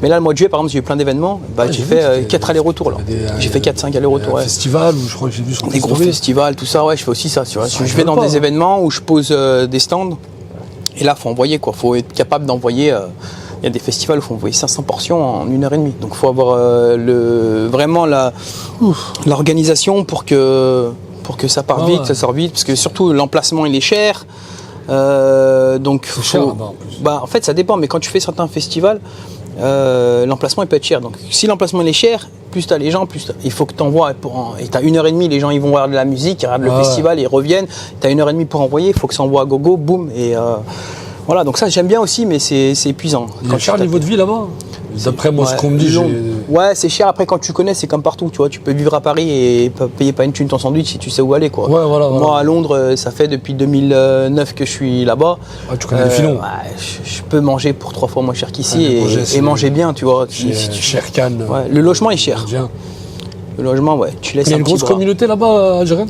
Mais là, le mois de juillet, par exemple, j'ai eu plein d'événements. Bah, Ouais, j'ai vu fait qu'il y 4 a allers-retours. J'ai fait 4-5 allers-retours. Un Ouais. festival où je crois que j'ai vu sur Des gros festivals, tout ça, ouais, je fais aussi ça. Tu vois. Je vais dans rigole des pas, hein. événements où je pose des stands. Et là, il faut envoyer, quoi. Il faut être capable d'envoyer. Il y a des festivals où il faut envoyer 500 portions en 1h30. Donc, il faut avoir vraiment l'organisation pour que ça parte vite, ouais. ça sort vite. Parce que surtout, l'emplacement, il est cher. Donc, C'est cher là-bas, en plus. en fait, ça dépend. Mais quand tu fais certains festivals, l'emplacement, il peut être cher. Donc, si l'emplacement, il est cher, plus tu as les gens, plus il faut que tu envoies. Et tu as 1h30, les gens ils vont voir de la musique, ils regardent le festival, ils reviennent. Tu as 1h30 pour envoyer, il faut que ça envoie à gogo, boum. Et voilà, donc ça, j'aime bien aussi, mais c'est épuisant. Il est cher le niveau de vie là-bas. D'après moi, ce qu'on me dit, Ouais, c'est cher. Après, quand tu connais, c'est comme partout. Tu vois, tu peux vivre à Paris et payer pas une thune ton sandwich si tu sais où aller, quoi. Ouais, voilà. Moi, à Londres, ça fait depuis 2009 que je suis là-bas. Ouais, tu connais les filons. Ouais, je peux manger pour 3 fois moins cher qu'ici Ouais, et manger bien, tu vois. Cher Cannes. Ouais, le logement est cher. Le logement, ouais. Tu laisses Il y a un une petit grosse bras. communauté là-bas algérienne.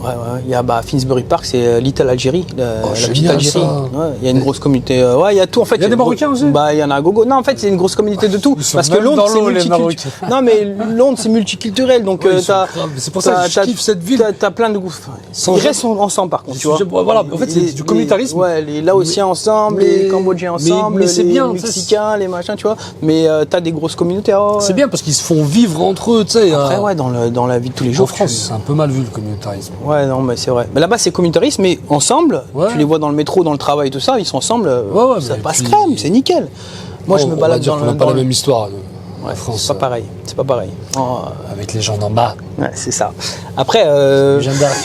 Ouais, il y a Finsbury Park, c'est Little Algérie, la petite génial, Algérie. ça. Ouais, il y a une grosse communauté. Ouais, il y a tout en fait. Il y a des Marocains aussi. Bah, il y en a à gogo. Non, en fait, c'est une grosse communauté de tout. Ils sont Parce que même Londres, dans c'est l'eau, les multiculturel. Marocains. Non, mais Londres, c'est multiculturel. Donc, Ouais, ils sont graves. C'est pour ça que je kiffe cette ville. T'as plein de goûts. Sans Ils restent ensemble, par contre, tu vois. Voilà, en fait, c'est du communautarisme. Ouais, les Laotiens ensemble, les Cambodgiens ensemble, mais c'est les bien, Mexicains, les machins, tu vois. Mais t'as des grosses communautés. Ouais. C'est bien parce qu'ils se font vivre entre eux, tu sais. Après, ouais, dans la vie de tous les En jours. France, c'est un peu mal vu le communautarisme. Ouais, non, mais c'est vrai. Mais là-bas, c'est communautarisme, mais ensemble, Ouais. tu les vois dans le métro, dans le travail, tout ça, ils sont ensemble, Ouais, ça mais passe puis- crème, c'est nickel. Moi, je me On va balade dire dans qu'on le. n'a pas dans la le- même histoire Ouais, en France. c'est pas pareil. C'est pas pareil. Oh, Avec les gens d'en bas. ouais, c'est ça. Après, Jeanne d'Arc.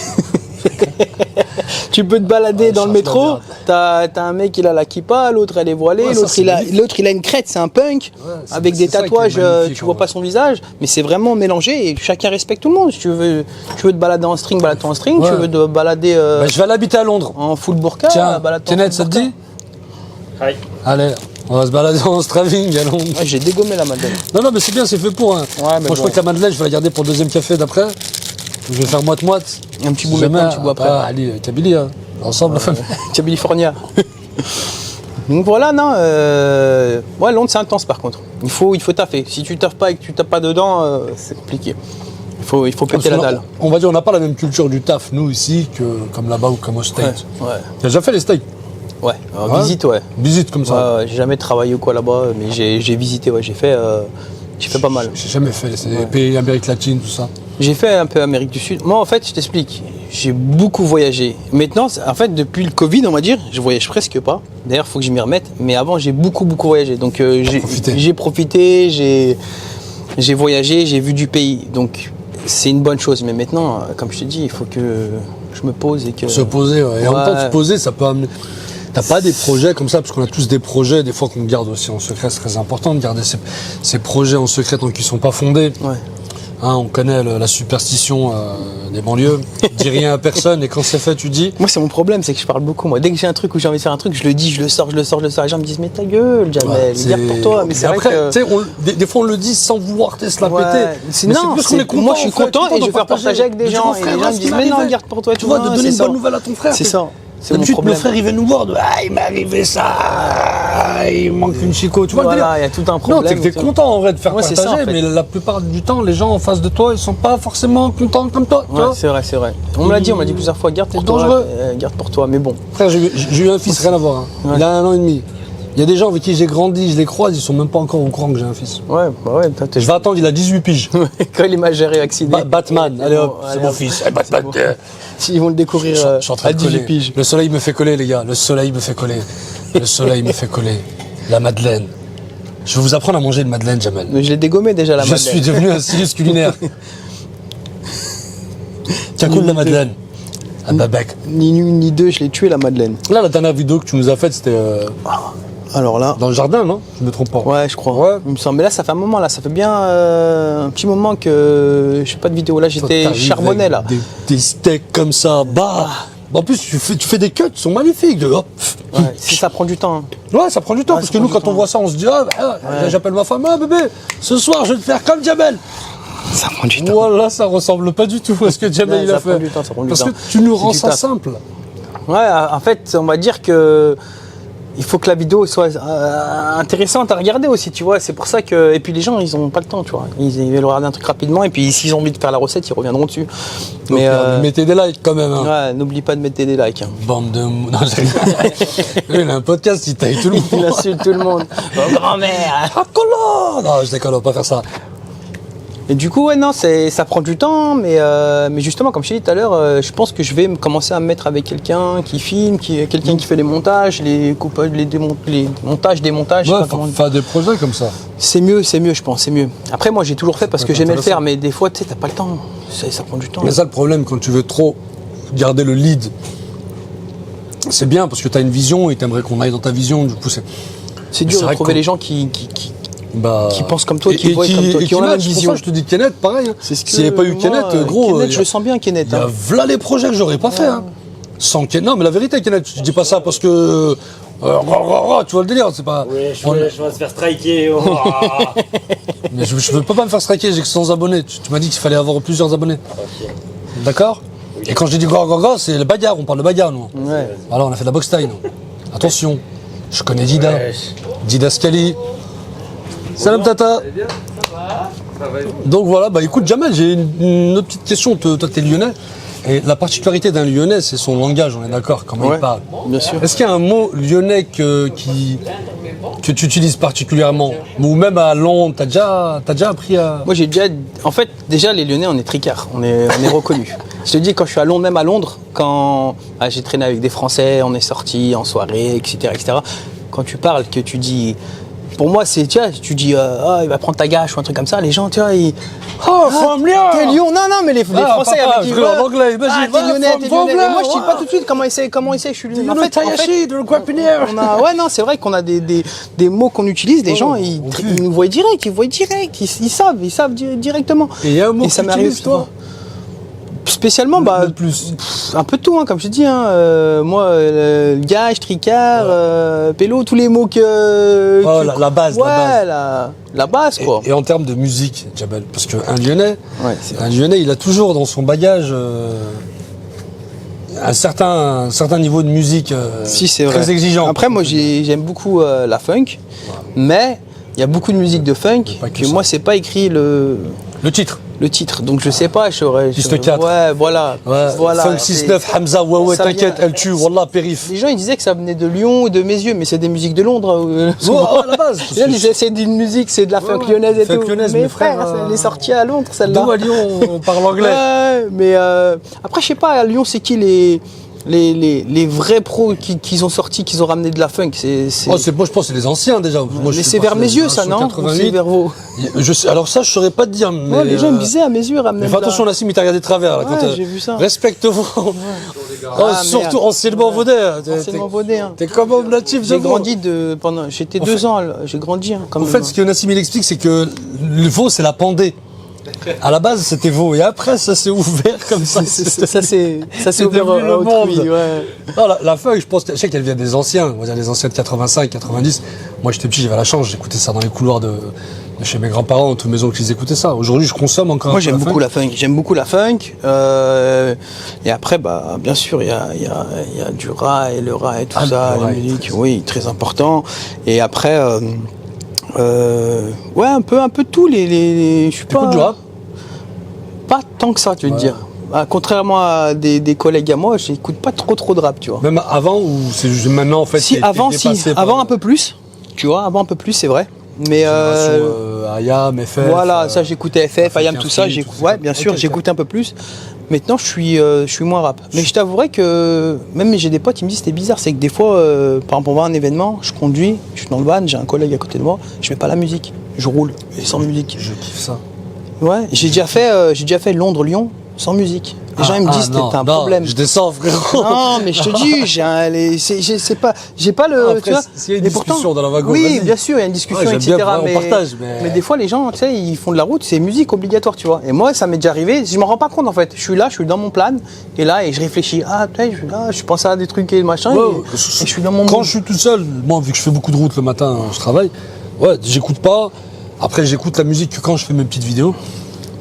tu peux te balader dans le cherche la métro, merde. t'as un mec, il a la kippa, l'autre, elle est voilée, Ouais, ça, c'est magnifique. l'autre, il a une crête, c'est un punk, c'est- avec c'est des ça qui est tatouages, magnifique, tu en vois pas vrai. son visage, mais c'est vraiment mélangé et chacun respecte tout le monde. Si tu veux te balader en string, balade-toi en string, Ouais. tu veux te balader Bah, je vais aller habiter à Londres. en full burqa, Tiens, balade-toi en Kenneth, full ça te burqa. dit Allez, on va se balader en Straving à Londres. Ouais, j'ai dégommé la madeleine. Non, mais c'est bien, c'est fait pour. Hein. mais Moi, je bon. crois que la Madeleine, je vais la garder pour le deuxième café d'après. Je vais faire moite-moite. Un petit bout Jamais, maintenant, un petit bout après. allez, Kabylie, hein. Ensemble, la famille. California. Donc voilà, non. Ouais, Londres, c'est intense par contre. Il faut taffer. Si tu taffes pas et que tu tapes pas dedans, c'est compliqué. Il faut péter la dalle. On va dire, on n'a pas la même culture du taf, nous, ici, que comme là-bas ou comme aux States. Ouais. T'as déjà fait les States? Ouais. Ouais. Visite, ouais. Visite comme ça. Ouais, j'ai jamais travaillé ou quoi là-bas, mais j'ai visité, ouais. J'ai fait pas mal. J'ai jamais fait, c'est les pays Amérique latine, tout ça. J'ai fait un peu Amérique du Sud. Moi, en fait, je t'explique. J'ai beaucoup voyagé. Maintenant, en fait, depuis le Covid, on va dire, je voyage presque pas. D'ailleurs, il faut que je m'y remette. Mais avant, j'ai beaucoup voyagé. Donc, j'ai profité, j'ai voyagé, j'ai vu du pays. Donc, c'est une bonne chose. Mais maintenant, comme je te dis, il faut que je me pose et que. Se poser, ouais. Et en même temps, Ouais. se poser, ça peut amener. T'as pas des projets comme ça, parce qu'on a tous des projets, des fois qu'on garde aussi en secret, c'est très important de garder ces projets en secret tant qu'ils sont pas fondés. Ouais. Hein, on connaît la superstition des banlieues. Dis rien à personne et quand c'est fait, tu dis. Moi, c'est mon problème, c'est que je parle beaucoup. Moi, dès que j'ai un truc où j'ai envie de faire un truc, je le dis, je le sors. Les gens me disent, mais ta gueule, Jamel, c'est- garde pour toi. Mais c'est vrai après, que. tu sais, des fois on le dit sans vouloir te la Ouais. péter. C'est- Mais non, parce qu'on est content, moi je suis en fait, content et je veux faire partager avec des De dire, gens. oh, Et frère, les gens voilà me ce disent, qui mais m'est non, arrivé. garde pour toi, Tu vois, de donner c'est une ça. bonne nouvelle à ton frère. C'est ça. C'est mon D'habitude, le problème. frère, il vient nous voir de il m'est arrivé ça, il manque une chico. Tu vois le Voilà, délire. il y a tout un Non, problème. t'es content en vrai de faire Ouais, c'est partager, ça, en fait. mais la plupart du temps, les gens en face de toi, ils sont pas forcément contents comme toi. tu Ouais, vois. c'est vrai. On me l'a dit plusieurs fois, garde pour C'est toi. dangereux. Garde pour toi, mais bon. Frère, j'ai eu un fils, rien à voir. Hein. Ouais. Il a 1 an et demi. Il y a des gens avec qui j'ai grandi, je les croise, ils sont même pas encore au courant que j'ai un fils. Ouais, bah ouais, toi, t'es. Je vais attendre, il a 18 piges. Quand il est majeur et vacciné. Batman, allez hop, Bon, c'est allez, mon hop. fils. Batman. bon. Ils vont le découvrir Je suis en train à de 18 coller. piges. Le soleil me fait coller, les gars. Le soleil me fait coller. Le soleil me fait coller. La madeleine. Je vais vous apprendre à manger une madeleine, Jamel. Mais je l'ai dégommé déjà la Je suis devenu un styliste culinaire. Tiens, cool la madeleine. À Babek. Ni une ni deux, je l'ai tué la madeleine. Là, la dernière vidéo que tu nous as faite, c'était Alors là. dans le jardin, non? Je me trompe pas. Ouais, je crois. Ouais. Il me semble. Mais là, ça fait un moment, là. Ça fait bien un petit moment que je fais pas de vidéo. Là, Toi, j'étais t'arrives charbonné, avec là. Des steaks comme ça, bah. En plus, tu fais des cuts, ils sont magnifiques. Hop. Ouais, si ça prend du temps. hein. Ouais, ça prend du temps, Ouais, parce ça que prend nous, du quand temps. on voit ça, on se dit, j'appelle ma femme, bébé, ce soir, je vais te faire comme Jamel. Ça prend du temps. Voilà, ça ressemble pas du tout à ce que Jamel Ouais, il a ça prend fait. du temps, ça prend du Parce temps. que tu nous C'est rends du ça taf. simple. Ouais, en fait, on va dire que il faut que la vidéo soit intéressante à regarder aussi, tu vois. C'est pour ça que. Et puis les gens, ils ont pas le temps, tu vois. Ils veulent regarder un truc rapidement, et puis s'ils ont envie de faire la recette, ils reviendront dessus. Mais Mais mettez des likes quand même. Hein. ouais, n'oublie pas de mettre des likes. hein. Bande de mou- non, il a un podcast, il taille tout le Il monde. insulte tout le monde. Oh, grand-mère. Ah, collant Non, je déconne, on va pas faire ça. Et du coup, ouais, non, ça prend du temps, mais justement, comme je t'ai dit tout à l'heure, je pense que je vais commencer à me mettre avec quelqu'un qui filme, quelqu'un qui fait les montages, les coupages, les montages, démontages. je sais Ouais, pas comment on dit. faire des projets comme ça. C'est mieux, je pense, c'est mieux. Après, moi, j'ai toujours fait parce peut que être j'aimais le intéressant. faire, mais des fois, tu sais, t'as pas le temps. Ça prend du temps. Mais ça, le problème, quand tu veux trop garder le lead, c'est bien parce que tu as une vision et tu aimerais qu'on aille dans ta vision. Du coup, c'est C'est mais dur c'est de vrai trouver que- les gens qui qui pensent comme toi, qui voient comme toi, qui ont la même vision. Pour ça, je te dis Kenneth, pareil. Hein. C'est ce que S'il n'y avait pas eu moi, Kenneth, gros. Kenneth, il y je a- le sens bien, Kenneth. Il y a hein. voilà les projets que j'aurais pas fait. Hein. Sans Kenneth. Non, mais la vérité, Kenneth, je dis pas ça parce que. Tu vois le délire, c'est pas. Ouais, je on- vais se faire striker. Oh. Mais je veux pas me faire striker, j'ai que 100 abonnés. Tu m'as dit qu'il fallait avoir plusieurs abonnés. Ok. D'accord? Oui, Et quand je dis gorgogo, c'est le bagarre, on parle de bagarre, nous. Ouais. Voilà, on a fait de la boxe taille, nous. Attention, je connais Dida. Dida Scali. Salam Tata. Donc voilà, bah écoute Jamel, j'ai une autre petite question. Toi, t'es lyonnais. Et la particularité d'un lyonnais, c'est son langage, on est d'accord, comment Ouais, il parle. bien sûr. Est-ce qu'il y a un mot lyonnais que tu utilises particulièrement? Ou même à Londres, t'as déjà appris à... Moi, j'ai déjà. En fait, déjà, les Lyonnais, on est tricards. On est reconnus. Je te dis, quand je suis à Londres, même à Londres, quand j'ai traîné avec des Français, on est sortis en soirée, etc. Quand tu parles, que tu dis. Pour moi, c'est, tu vois, tu dis, il va prendre ta gâche ou un truc comme ça, les gens, tu vois, ils. Oh, from Lyon! T'es Lyon? Non, mais les Français, papa, ils je disent. vais en anglais, imagine, T'es Lyonnais, t'es Lyonnais. Et moi, je dis ouais. pas tout de suite comment il sait, je suis lyonnais. En fait, de le Guapinière. Ouais, non, c'est vrai qu'on a des mots qu'on utilise, les gens, ils nous voient direct, ils savent directement. Et il y a un mot ça que tu m'arrive utilises, toi? Spécialement, bah, plus. un peu de tout, hein, comme je te dis. Moi, gage, tricard, pélo, tous les mots que. Oh, la base, Ouais, la base. la base, quoi. Et en termes de musique, Jamel, parce qu'un Lyonnais, Ouais, c'est vrai. il a toujours dans son bagage un certain niveau de musique Si, c'est très vrai. exigeant. Après, moi, j'aime beaucoup la funk, mais il y a beaucoup de musique de funk Pas que que ça. moi, c'est pas écrit le titre. titre. Donc, je sais pas, Piste 4. Ouais, voilà. Ouais. Voilà. Funk 6-9, Hamza, ouais, ça t'inquiète, vient- elle tue, wallah, périph. Les gens, ils disaient que ça venait de Lyon ou de mes yeux, mais c'est des musiques de Londres. Oh, à la base. Les gens disaient c'est d'une musique, c'est de la funk ouais, lyonnaise et funk tout. lyonnaise, mais mes frères, elle est sortie à Londres, celle-là. Nous, à Lyon, on parle anglais. Ouais, mais après, je sais pas, à Lyon, c'est qui les vrais pros qui ont sorti, qui ont ramené de la funk. Moi, je pense que c'est les anciens déjà. Moi, je Mais suis c'est vers parti mes des yeux, ça, non? Ou 88. c'est vers vos. Alors ça, je saurais pas te dire. Mais, Ouais, les gens me disaient à mes yeux, ramener Mais fais attention, Nassim, il t'a regardé de travers. Là, Ouais, quand, j'ai vu ça. Respecte-vous. Oh, Ah, surtout merde. anciennement vaudé. Anciennement vaudé, hein. T'es comme un natif de J'ai Vaud. grandi pendant. J'étais 2 ans, j'ai grandi. Hein, quand En même. fait, ce que Nassim il explique, c'est que le veau, c'est la pendée. À la base, c'était veau. Et après, ça s'est ouvert comme ça. ça c'est ouvert devenu le à autrui, monde. ouais. Non, la feuille, je sais qu'elle vient des anciens, on va dire les anciens de 85, 90. Moi, j'étais petit, j'avais la chance, j'écoutais ça dans les couloirs de chez mes grands-parents, tous mes oncles, ils écoutaient ça. Aujourd'hui, je consomme encore Moi un peu j'aime la beaucoup funk. la funk, j'aime beaucoup la funk. Et après, bah, bien sûr, il y a du rail, le rail, tout Ah, ça, le la rail, musique, oui, très important. Et après, ouais, un peu de tout. Je suis T'écoutes pas. du rap? Pas tant que ça, tu veux te dire. Ah, contrairement à des collègues à moi, j'écoute pas trop de rap, tu vois. Même avant ou c'est juste maintenant en fait Si, qui a été avant, dépassé par avant un peu plus, tu vois, avant un peu plus, c'est vrai. Mais Ayam, FF. voilà, ça j'écoutais FF, Ayam, tout ça, Free, ouais, bien sûr, Ok, j'écoutais un peu plus. Maintenant, je suis moins rap. Mais je t'avouerais que même j'ai des potes, ils me disent c'était bizarre, c'est que des fois, par exemple, on va à un événement, je conduis, je suis dans le van, j'ai un collègue à côté de moi, je mets pas la musique, je roule et sans musique. Je kiffe ça. Ouais, j'ai déjà fait Londres-Lyon sans musique. Les gens ils me disent non, t'as un non, problème. Je descends, frérot. Non, mais je te dis, j'ai pas le. Après, tu vois, s'il y a une et discussion dans la wagon, oui, vas-y. bien sûr, il y a une discussion, Ouais, j'aime etc. bien, on partage, mais- des fois, les gens, tu sais, ils font de la route, c'est musique obligatoire, tu vois. Et moi, ça m'est déjà arrivé, je m'en rends pas compte en fait. Je suis là, je suis dans mon plan, et là, et je réfléchis. Ah, putain, je pense à des trucs et machin, Ouais, et je suis dans mon Quand monde. je suis tout seul, moi, vu que je fais beaucoup de route le matin, je travaille, ouais, j'écoute pas. Après, j'écoute la musique que quand je fais mes petites vidéos.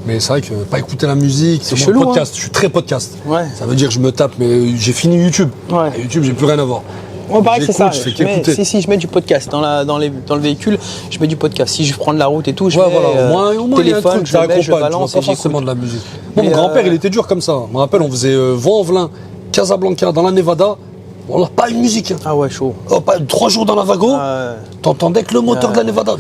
Mais c'est vrai que pas écouter la musique, c'est mon chelou, podcast. Je suis très podcast. Ouais. Ça veut dire que je me tape, mais j'ai fini YouTube. Ouais. Et YouTube, j'ai plus rien à voir. Moi, pareil, c'est ça. J'écoute, je fais Je mets- qu'écouter. si, je mets du podcast dans le véhicule, je mets du podcast. Si je prends de la route et tout, je Ouais, mets voilà, au moins, il y a un téléphone, truc, je ça le mets, je accompagne, balance tu vois, et pas forcément j'écoute. de la musique. Moi, Mais, mon grand-père, il était dur comme ça. Je me rappelle, on faisait Vaux-en-Velin, Casablanca, dans la Nevada. Voilà, pas une musique. Hein. Ah ouais, chaud. Oh, pas 3 jours dans la wagon, Ah t'entendais que le moteur de la Nevada.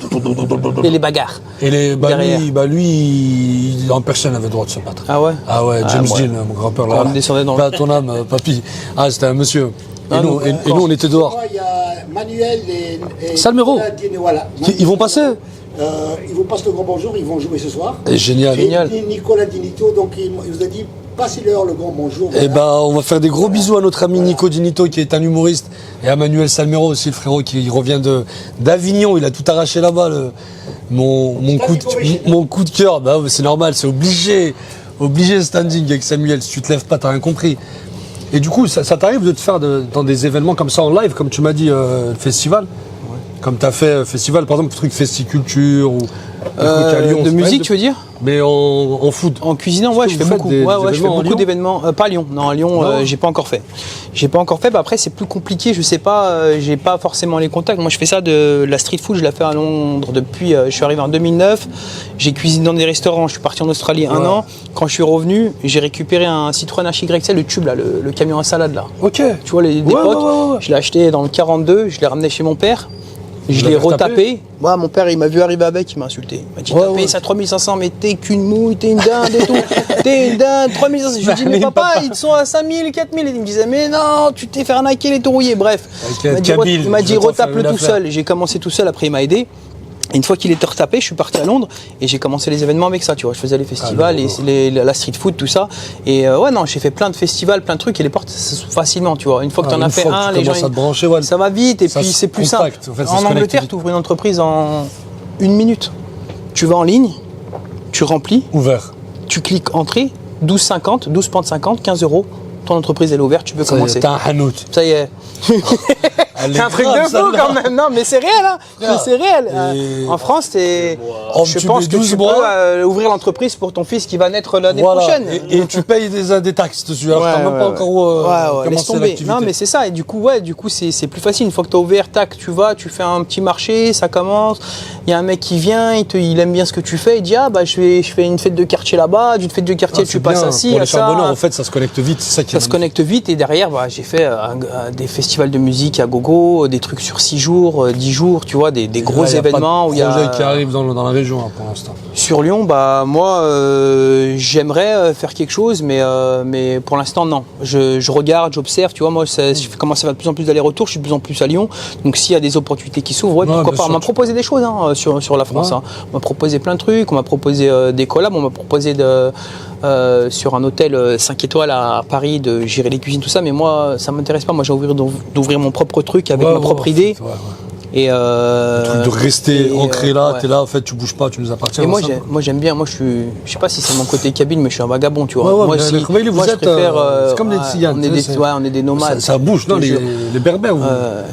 Et les bagarres. Et Derrière. lui, en personne avait le droit de se battre. Ah ouais. Ah ouais, James ouais. Dean, mon grand-père Quand là. on descendait dans le- Pas à ton âme, papy. Ah, c'était un monsieur. Et, Ah, nous, non, et nous, on était dehors. Il y a Manuel et Salmero. Nicolas Dini, voilà. Ils vont passer Ils vous passent le grand bonjour, ils vont jouer ce soir. Et génial. Et Nicolas Dinito, donc il vous a dit passez-leur le grand bonjour. Eh voilà. ben, on va faire des gros bisous à notre ami Nico Dinito, qui est un humoriste, et à Manuel Salmero aussi, le frérot, qui revient d'Avignon. Il a tout arraché là-bas. Mon coup de cœur, bah, c'est normal, c'est obligé. Obligé standing avec Samuel. Si tu te lèves pas, t'as rien compris. Et du coup, ça t'arrive de te faire dans des événements comme ça en live, comme tu m'as dit, festival. Comme tu as fait festival, par exemple, le truc Festiculture ou trucs à Lyon, De c'est musique, pas- tu veux dire? Mais en food. En cuisinant, ouais, que je vous fais faites beaucoup. des Ouais, ouais, je fais événements à beaucoup Lyon d'événements. Pas à Lyon, non, à Lyon, Non. j'ai pas encore fait. J'ai pas encore fait. Bah après, c'est plus compliqué. Je sais pas, j'ai pas forcément les contacts. Moi, je fais ça de la street food. Je l'ai fait à Londres depuis. Je suis arrivé en 2009. J'ai cuisiné dans des restaurants. Je suis parti en Australie un Ouais. an. Quand je suis revenu, j'ai récupéré un Citroën HYC, le tube là, le camion à salade là. Ok. Tu vois les Ouais, potes. ouais, ouais, ouais. Je l'ai acheté dans le 42. Je l'ai ramené chez mon père. Je Vous l'ai l'avez retapé retapé. Ouais, mon père, il m'a vu arriver avec, il m'a insulté. Il m'a dit, Ouais, t'as payé ouais. ça 3500, mais t'es qu'une mouille, t'es une dinde et tout. T'es une dinde, 3500. Je lui dis, mais papa, ils sont à 5000, 4000. Et il me disait, mais non, tu t'es fait arnaquer les taurouillés. Bref, Avec il m'a dit, Kabyle, il m'a je dit vais t'en retape-le faire une tout affaire. seul. J'ai commencé tout seul, après il m'a aidé. Et une fois qu'il était retapé, je suis parti à Londres et j'ai commencé les événements avec ça, tu vois. Je faisais les festivals, la street food, tout ça. Et ouais, non, j'ai fait plein de festivals, plein de trucs et les portes se sont facilement, tu vois. Une fois que Ah, t'en as une fait fois que un, tu les gens. commences à te brancher, ouais. Ça va vite et Ça puis se c'est plus simple. contacte, en fait, ça En se connecte Angleterre, vite. tu ouvres une entreprise en 1 minute. Tu vas en ligne, tu remplis, Ouvert. tu cliques entrée, 12,50, 12,50, 15 €. Ton entreprise elle est ouverte, tu peux Ça y est, commencer. t'as un hanout. Ça y est. Elle C'est est un truc grave, de fou celle-là. quand même. Non, mais c'est réel, hein. Ah. C'est réel. Et- En France, Oh, je tu pense mets que 12 tu mois. peux ouvrir l'entreprise pour ton fils qui va naître l'année Voilà. prochaine. Et tu payes des taxes dessus. Alors que t'as même pas encore ouais, laisse commencé tomber. l'activité. Non, mais c'est ça. Et du coup, c'est plus facile. Une fois que tu as ouvert, tac, tu vas, tu fais un petit marché, ça commence. Il y a un mec qui vient, il aime bien ce que tu fais. Il dit, ah, bah, je fais une fête de quartier là-bas. D'une fête de quartier, Ah, tu c'est passes bien. assis, Pour à les charbonneurs, ça. en fait, ça se connecte vite. C'est ça qui est Ça se connecte vite et derrière, bah, j'ai fait des festivals de musique à gogo, des trucs sur 6 jours, 10 jours, tu vois, des gros Là, y a événements où il y pas de a. projet qui arrive dans la région hein, pour l'instant. Sur Lyon, bah moi, j'aimerais faire quelque chose, mais pour l'instant non. Je regarde, j'observe, tu vois. Moi, je commence à faire de plus en plus d'allers-retours. Je suis de plus en plus à Lyon. Donc, s'il y a des opportunités qui s'ouvrent, ouais, Ouais, pourquoi bien pas. On sûr. m'a proposé des choses hein, sur la France. Ouais. Hein. On m'a proposé plein de trucs. On m'a proposé des collabs. On m'a proposé sur un hôtel 5 étoiles à Paris de gérer les cuisines, tout ça. Mais moi, ça m'intéresse pas. Moi, j'ai envie d'ouvrir mon propre truc avec Ouais, ma ouais, propre en fait, idée. ouais, ouais. Et Le truc de rester et, ancré là, ouais. t'es là, en fait, tu bouges pas, tu nous appartiens. Et moi, ça, j'aime bien. Moi, je sais pas si c'est mon côté kabyle, mais je suis un vagabond, tu vois. Ouais, ouais, moi, mais si, les Kabyles, vous moi, je êtes, préfère. c'est comme les Tziganes, On est tu des, sais, ouais, on est des nomades. ça bouge, non, je te jure. les Berbères, vous.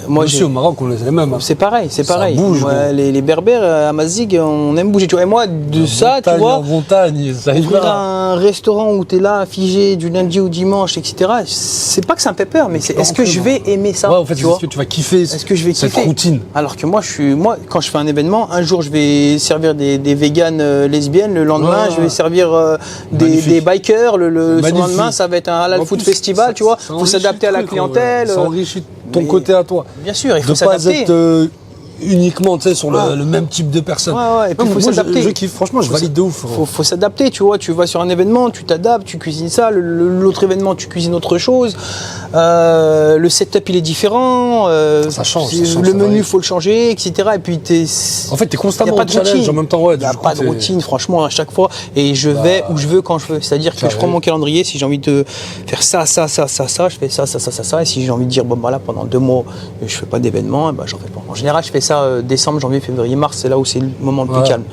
moi, aussi j'ai- au Maroc, on les a les mêmes. hein. C'est pareil, c'est Ça pareil. bouge, Moi, gros. les Berbères à Mazig, on aime bouger. Tu vois. Et moi, de ça, tu Montagne vois. en montagne, ça y Ouvrir va. un restaurant où tu es là, figé du lundi au dimanche, etc. C'est pas que ça me fait peur, mais c'est est-ce que je vais aimer ça Ouais, en fait, tu vois est-ce que tu vas kiffer Est-ce que je vais cette kiffer routine? Alors que moi, quand je fais un événement, un jour je vais servir des véganes lesbiennes, le lendemain Ouais, je vais servir Magnifique. des bikers, le Magnifique. lendemain ça va être un halal En food plus, festival, ça- tu vois. ça Faut enrichit s'adapter à le la truc, clientèle. Ça enrichit ton mais- côté à toi. Bien sûr, il De faut pas s'adapter. être uniquement tu sais, sur Ouais. le même type de personne. Ouais, ouais, et puis Non, faut moi, s'adapter. je kiffe, franchement, je Faut valide de ouf. Faut s'adapter, tu vois. Tu vas sur un événement, tu t'adaptes, tu cuisines ça. L'autre événement, tu cuisines autre chose. Le setup, il est différent. Ça change, Le ça menu, varie. faut le changer, etc. Et puis, En fait, t'es il constamment n'y a pas en de challenge routine. en même temps. Ouais, Il n'y a du coup, pas de t'es- routine, franchement, à chaque fois. Et je vais où je veux, quand je veux. C'est-à-dire que je Carré. prends mon calendrier. Si j'ai envie de faire ça, je fais ça. Et si j'ai envie de dire, bon, voilà, pendant 2 mois, je fais pas d'événement, ben, j'en fais pas. En général, je fais ça décembre, janvier, février, mars. C'est là où c'est le moment le plus Ouais. calme.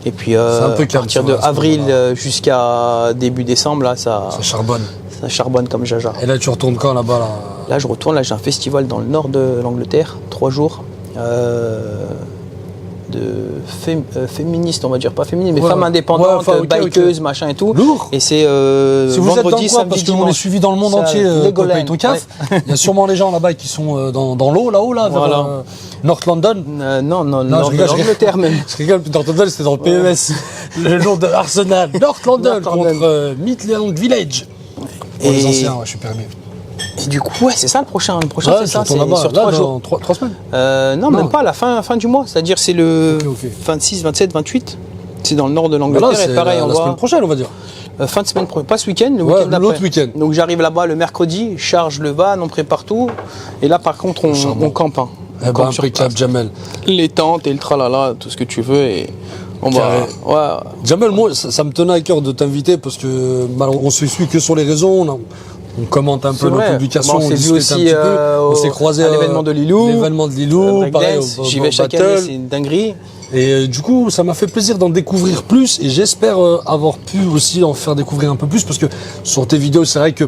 Et puis, un peu à calme, partir c'est de vrai, à ce avril moment-là. jusqu'à début décembre, là, ça charbonne. charbonne comme jaja. Et là, tu retournes quand là-bas là Là, je retourne. Là, j'ai un festival dans le nord de l'Angleterre, 3 jours. Féministes, on va dire, pas féministes, mais Ouais. femmes indépendantes, Ouais, enfin, ok, bikeuses, ok. machin et tout. Lourd. Et c'est Si vous êtes dans vendredi, le coin, samedi, parce qu'on est dimanche. suivi dans le monde Ça, entier, Legoland, Paye ton caf. Il y a sûrement les gens là-bas qui sont dans l'eau, là-haut, là, vers Voilà. North London. Non, je nord de rigole, l'Angleterre même. Je rigole, North London, c'était dans le PES. Le nom de Arsenal. North London North London. contre Midland Village. Pour les Et- anciens, ouais, je suis permis. Et du coup, ouais, c'est ça le prochain. Le prochain, Ouais, c'est tu ça, retournes c'est là-bas, sur là, 3 dans jours. 3 semaines. Non, même pas, la fin du mois. C'est-à-dire, c'est le Ok, ok. 26, 27, 28. C'est dans le nord de Mais là, l'Angleterre. c'est Et pareil, on la va. semaine prochaine, on va dire. Fin de semaine prochaine, pas ce week-end, le Ouais, week-end d'après. l'autre week-end. Donc j'arrive là-bas le mercredi, je charge le van, on prépare tout. Et là, par contre, on campe. Hein. Eh On ben, campe sur impeccable, place. Jamel. Les tentes et le tralala, tout ce que tu veux. Et on Carré. va. Ouais. Jamel, moi, ça me tenait à cœur de t'inviter parce que on se suit que sur les réseaux. On commente un peu C'est nos vrai. publications, Bon, on s'est vu discute un aussi, petit peu. On s'est croisé à l'événement de Lilou. L'événement de Lilou, pareil. Breakdance, au j'y vais chaque battle. année, c'est une dinguerie. Et du coup, ça m'a fait plaisir d'en découvrir plus et j'espère avoir pu aussi en faire découvrir un peu plus parce que sur tes vidéos, c'est vrai que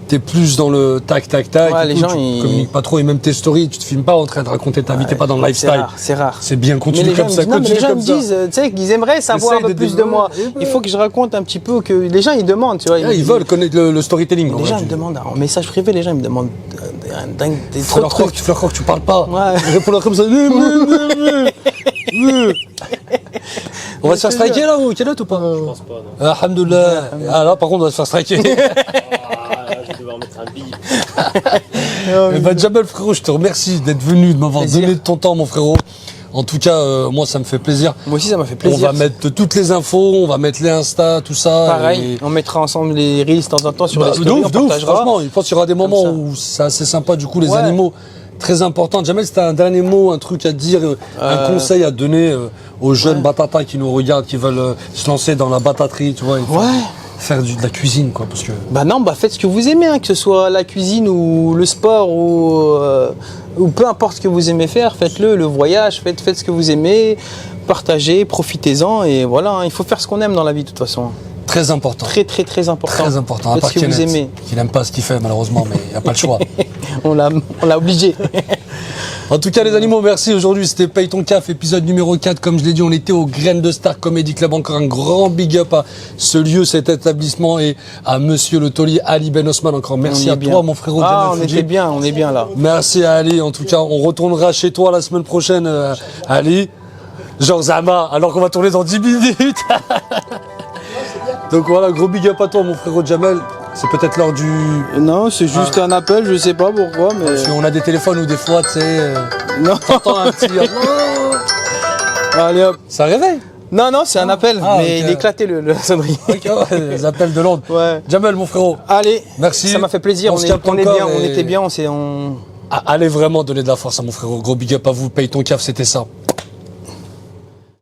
t'es plus dans le tac. Ouais, et les tout, gens, tu ils- communiques pas trop et même tes stories, tu te filmes pas en train de raconter ta vie, t'es pas dans le lifestyle. C'est rare. C'est bien, Mais continue les gens, comme ils ça, me disent, non, mais continue les gens comme me ça. disent, tu sais, qu'ils aimeraient savoir Essaye un peu de plus de moi. développer. Il faut que je raconte un petit peu que les gens, ils demandent, tu vois. Ils veulent connaître le storytelling. Les gens me demandent, en message privé, les gens ils me demandent des trop de trucs. Tu fais leur croire que tu parles pas. Ouais. Réponds-leur comme ça. On va se faire striker là ou Kenneth ou pas? Je pense pas. Non. Alhamdoulilah. Ah là par contre on va se faire striker. Je vais devoir mettre un bille. Eh ben, Jamel frérot, je te remercie d'être venu, de m'avoir Plaisir. donné de ton temps mon frérot. En tout cas, moi ça me fait plaisir. Moi aussi, ça m'a fait On plaisir. va mettre toutes les infos, on va mettre les Insta, tout ça. Pareil, et- on mettra ensemble les reels de temps en temps sur Bah, les de stories, ouf, on de ouf, partagera. franchement, je pense qu'il y aura des moments ça. où c'est assez sympa, du coup, les Ouais. animaux, très important. Jamel, c'était un dernier mot, un truc à dire, un conseil à donner aux jeunes batatas qui nous regardent, qui veulent se lancer dans la bataterie, tu vois, et faire de la cuisine, quoi, parce que... Bah non, bah faites ce que vous aimez, hein, que ce soit la cuisine ou le sport ou peu importe ce que vous aimez faire, faites-le, le voyage, faites ce que vous aimez, partagez, profitez-en et voilà, hein, il faut faire ce qu'on aime dans la vie de toute façon. Très important. Très important. Très important. À Faites part ce que vous Kenneth, aimez. qui n'aime pas ce qu'il fait, malheureusement, mais il n'y a pas le choix. On l'a obligé. En tout cas, les animaux, merci. Aujourd'hui, c'était Paye ton CAF, épisode numéro 4. Comme je l'ai dit, on était au Graines de Star Comedy Club. Encore un grand big up à ce lieu, cet établissement et à monsieur le taulier Ali Ben Osman. Encore merci On est à bien. toi, mon frérot. Ah, Jamel on Fouji. est bien là. Merci à Ali. En tout cas, on retournera chez toi la semaine prochaine, Ali. Genre Zama, alors qu'on va tourner dans 10 minutes. Donc voilà, gros big up à toi, mon frérot Jamel. C'est peut-être l'heure du... Non, c'est juste un appel, je sais pas pourquoi, mais. Parce qu'on a des téléphones où des fois, tu sais... Non. T'entends un petit... Allez hop. Ça réveille. Non, c'est un appel, Ah, mais ok. il est éclaté le sonnerie. Ok, ouais, les appels de Londres. Ouais. Jamel, mon frérot. Allez, Merci. Ça m'a fait plaisir. On On, se est, capte on est encore bien, on et- était bien, on s'est. On... Allez vraiment donner de la force à mon frérot. Gros big up à vous. Paye ton CAF, c'était ça.